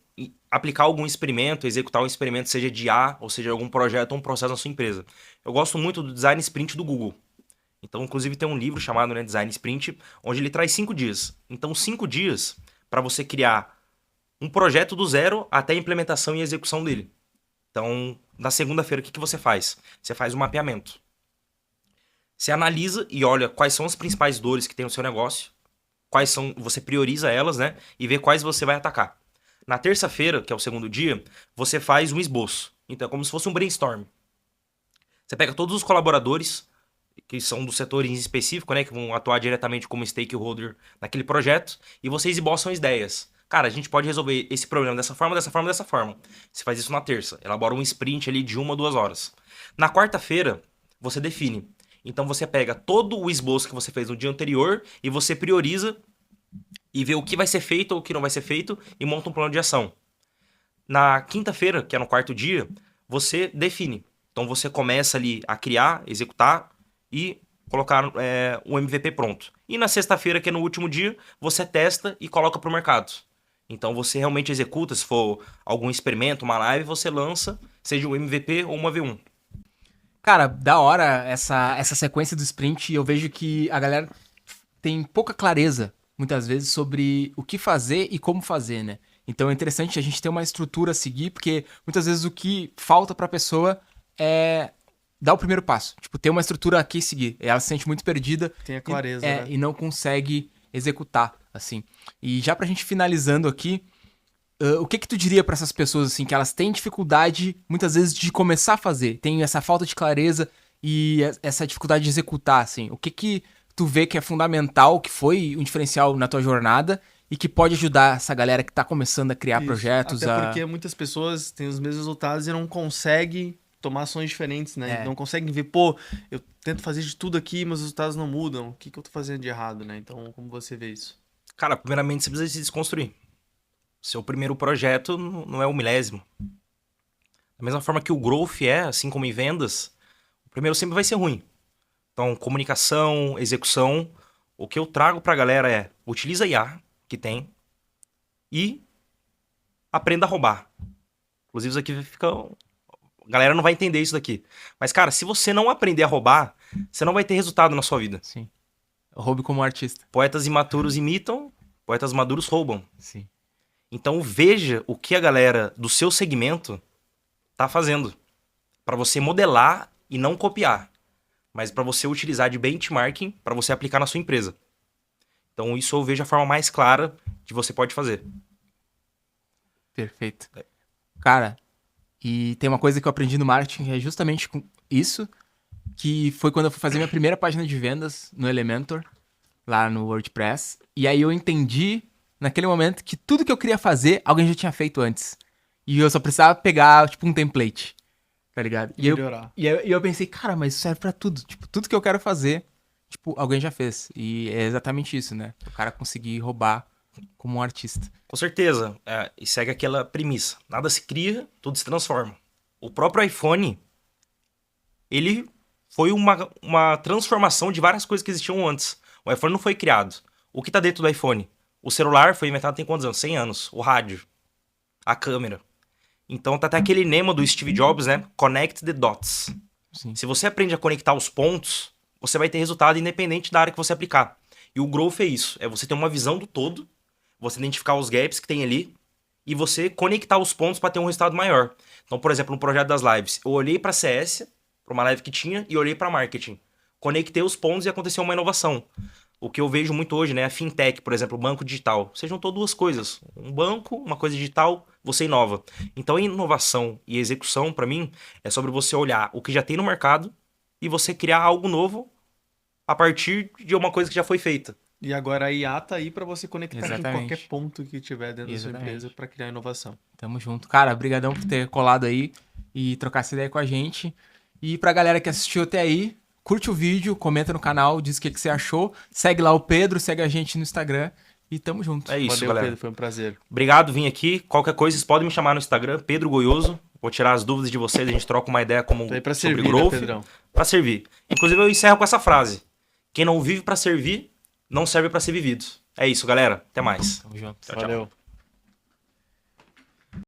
aplicar algum experimento, executar um experimento, seja de IA, ou seja, algum projeto ou um processo na sua empresa? Eu gosto muito do Design Sprint do Google. Então, inclusive, tem um livro chamado, né, Design Sprint, onde ele traz 5 dias. Então, 5 dias para você criar um projeto do zero até a implementação e execução dele. Então, na segunda-feira, o que você faz? Você faz um mapeamento. Você analisa e olha quais são as principais dores que tem no seu negócio, você prioriza elas, né? E vê quais você vai atacar. Na terça-feira, que é o segundo dia, você faz um esboço. Então, é como se fosse um brainstorm. Você pega todos os colaboradores, que são do setor em específico, né? Que vão atuar diretamente como stakeholder naquele projeto, e vocês esboçam ideias. Cara, a gente pode resolver esse problema dessa forma, dessa forma, dessa forma. Você faz isso na terça. Elabora um sprint ali de 1 ou 2 horas. Na quarta-feira, você define. Então você pega todo o esboço que você fez no dia anterior e você prioriza e vê o que vai ser feito ou o que não vai ser feito e monta um plano de ação. Na quinta-feira, que é no quarto dia, você define. Então você começa ali a criar, executar e colocar o MVP pronto. E na sexta-feira, que é no último dia, você testa e coloca para o mercado. Então você realmente executa, se for algum experimento, uma live, você lança, seja um MVP ou uma V1. Cara, da hora essa sequência do sprint, eu vejo que a galera tem pouca clareza, muitas vezes, sobre o que fazer e como fazer, né? Então é interessante a gente ter uma estrutura a seguir, porque muitas vezes o que falta pra pessoa é dar o primeiro passo. Tipo, ter uma estrutura aqui e seguir. Ela se sente muito perdida. Tem a clareza, e, né? e não consegue executar, assim. E já pra gente finalizando aqui, o que tu diria pra essas pessoas, assim, que elas têm dificuldade, muitas vezes, de começar a fazer? Tem essa falta de clareza e essa dificuldade de executar, assim. O que tu vê que é fundamental, que foi um diferencial na tua jornada e que pode ajudar essa galera que tá começando a criar Isso. projetos? Até porque muitas pessoas têm os mesmos resultados e não conseguem tomar ações diferentes, né? Não conseguem ver, pô, eu tento fazer de tudo aqui, mas os resultados não mudam. O que eu tô fazendo de errado, né? Então, como você vê isso? Cara, primeiramente você precisa se desconstruir. Seu primeiro projeto não é o milésimo. Da mesma forma que o growth assim como em vendas, o primeiro sempre vai ser ruim. Então, comunicação, execução, o que eu trago pra galera é, utiliza IA, que tem, e aprenda a roubar. Inclusive, isso aqui fica... A galera não vai entender isso daqui. Mas, cara, se você não aprender a roubar, você não vai ter resultado na sua vida. Sim. Roube como artista. Poetas imaturos imitam, poetas maduros roubam. Sim. Então veja o que a galera do seu segmento tá fazendo. Para você modelar e não copiar. Mas para você utilizar de benchmarking para você aplicar na sua empresa. Então isso eu vejo a forma mais clara que você pode fazer. Perfeito. Cara, e tem uma coisa que eu aprendi no marketing que é justamente com isso, que foi quando eu fui fazer minha primeira página de vendas no Elementor, lá no WordPress. E aí eu entendi, naquele momento, que tudo que eu queria fazer, alguém já tinha feito antes. E eu só precisava pegar, tipo, um template, tá ligado? E eu pensei, cara, mas isso serve pra tudo. Tipo, tudo que eu quero fazer, tipo, alguém já fez. E é exatamente isso, né? O cara conseguir roubar como um artista. Com certeza. E segue aquela premissa. Nada se cria, tudo se transforma. O próprio iPhone, ele foi uma transformação de várias coisas que existiam antes. O iPhone não foi criado. O que tá dentro do iPhone? O celular foi inventado tem quantos anos? 100 anos. O rádio. A câmera. Então tá até aquele lema do Steve Jobs, né? Connect the dots. Sim. Se você aprende a conectar os pontos, você vai ter resultado independente da área que você aplicar. E o growth é isso. É você ter uma visão do todo, você identificar os gaps que tem ali e você conectar os pontos para ter um resultado maior. Então, por exemplo, no projeto das lives, eu olhei para CS, para uma live que tinha, e olhei para marketing. Conectei os pontos e aconteceu uma inovação. O que eu vejo muito hoje, né? A fintech, por exemplo, o banco digital. Você juntou duas coisas. Um banco, uma coisa digital, você inova. Então, a inovação e execução, para mim, é sobre você olhar o que já tem no mercado e você criar algo novo a partir de uma coisa que já foi feita. E agora a IA tá aí para você conectar em Exatamente. qualquer ponto que tiver dentro da sua empresa para criar inovação. Tamo junto. Cara, brigadão por ter colado aí e trocar essa ideia com a gente. E pra galera que assistiu até aí, curte o vídeo, comenta no canal, diz o que você achou. Segue lá o Pedro, segue a gente no Instagram e tamo junto. É isso, Valeu, galera. Pedro, foi um prazer. Obrigado, vim aqui. Qualquer coisa, vocês podem me chamar no Instagram, Pedro Goioso. Vou tirar as dúvidas de vocês, a gente troca uma ideia como Tô aí pra sobre servir, growth. né, Pedrão? Pra servir. Inclusive, eu encerro com essa frase. Quem não vive pra servir, não serve pra ser vivido. É isso, galera. Até mais. Tamo junto. Tchau, tchau. Valeu.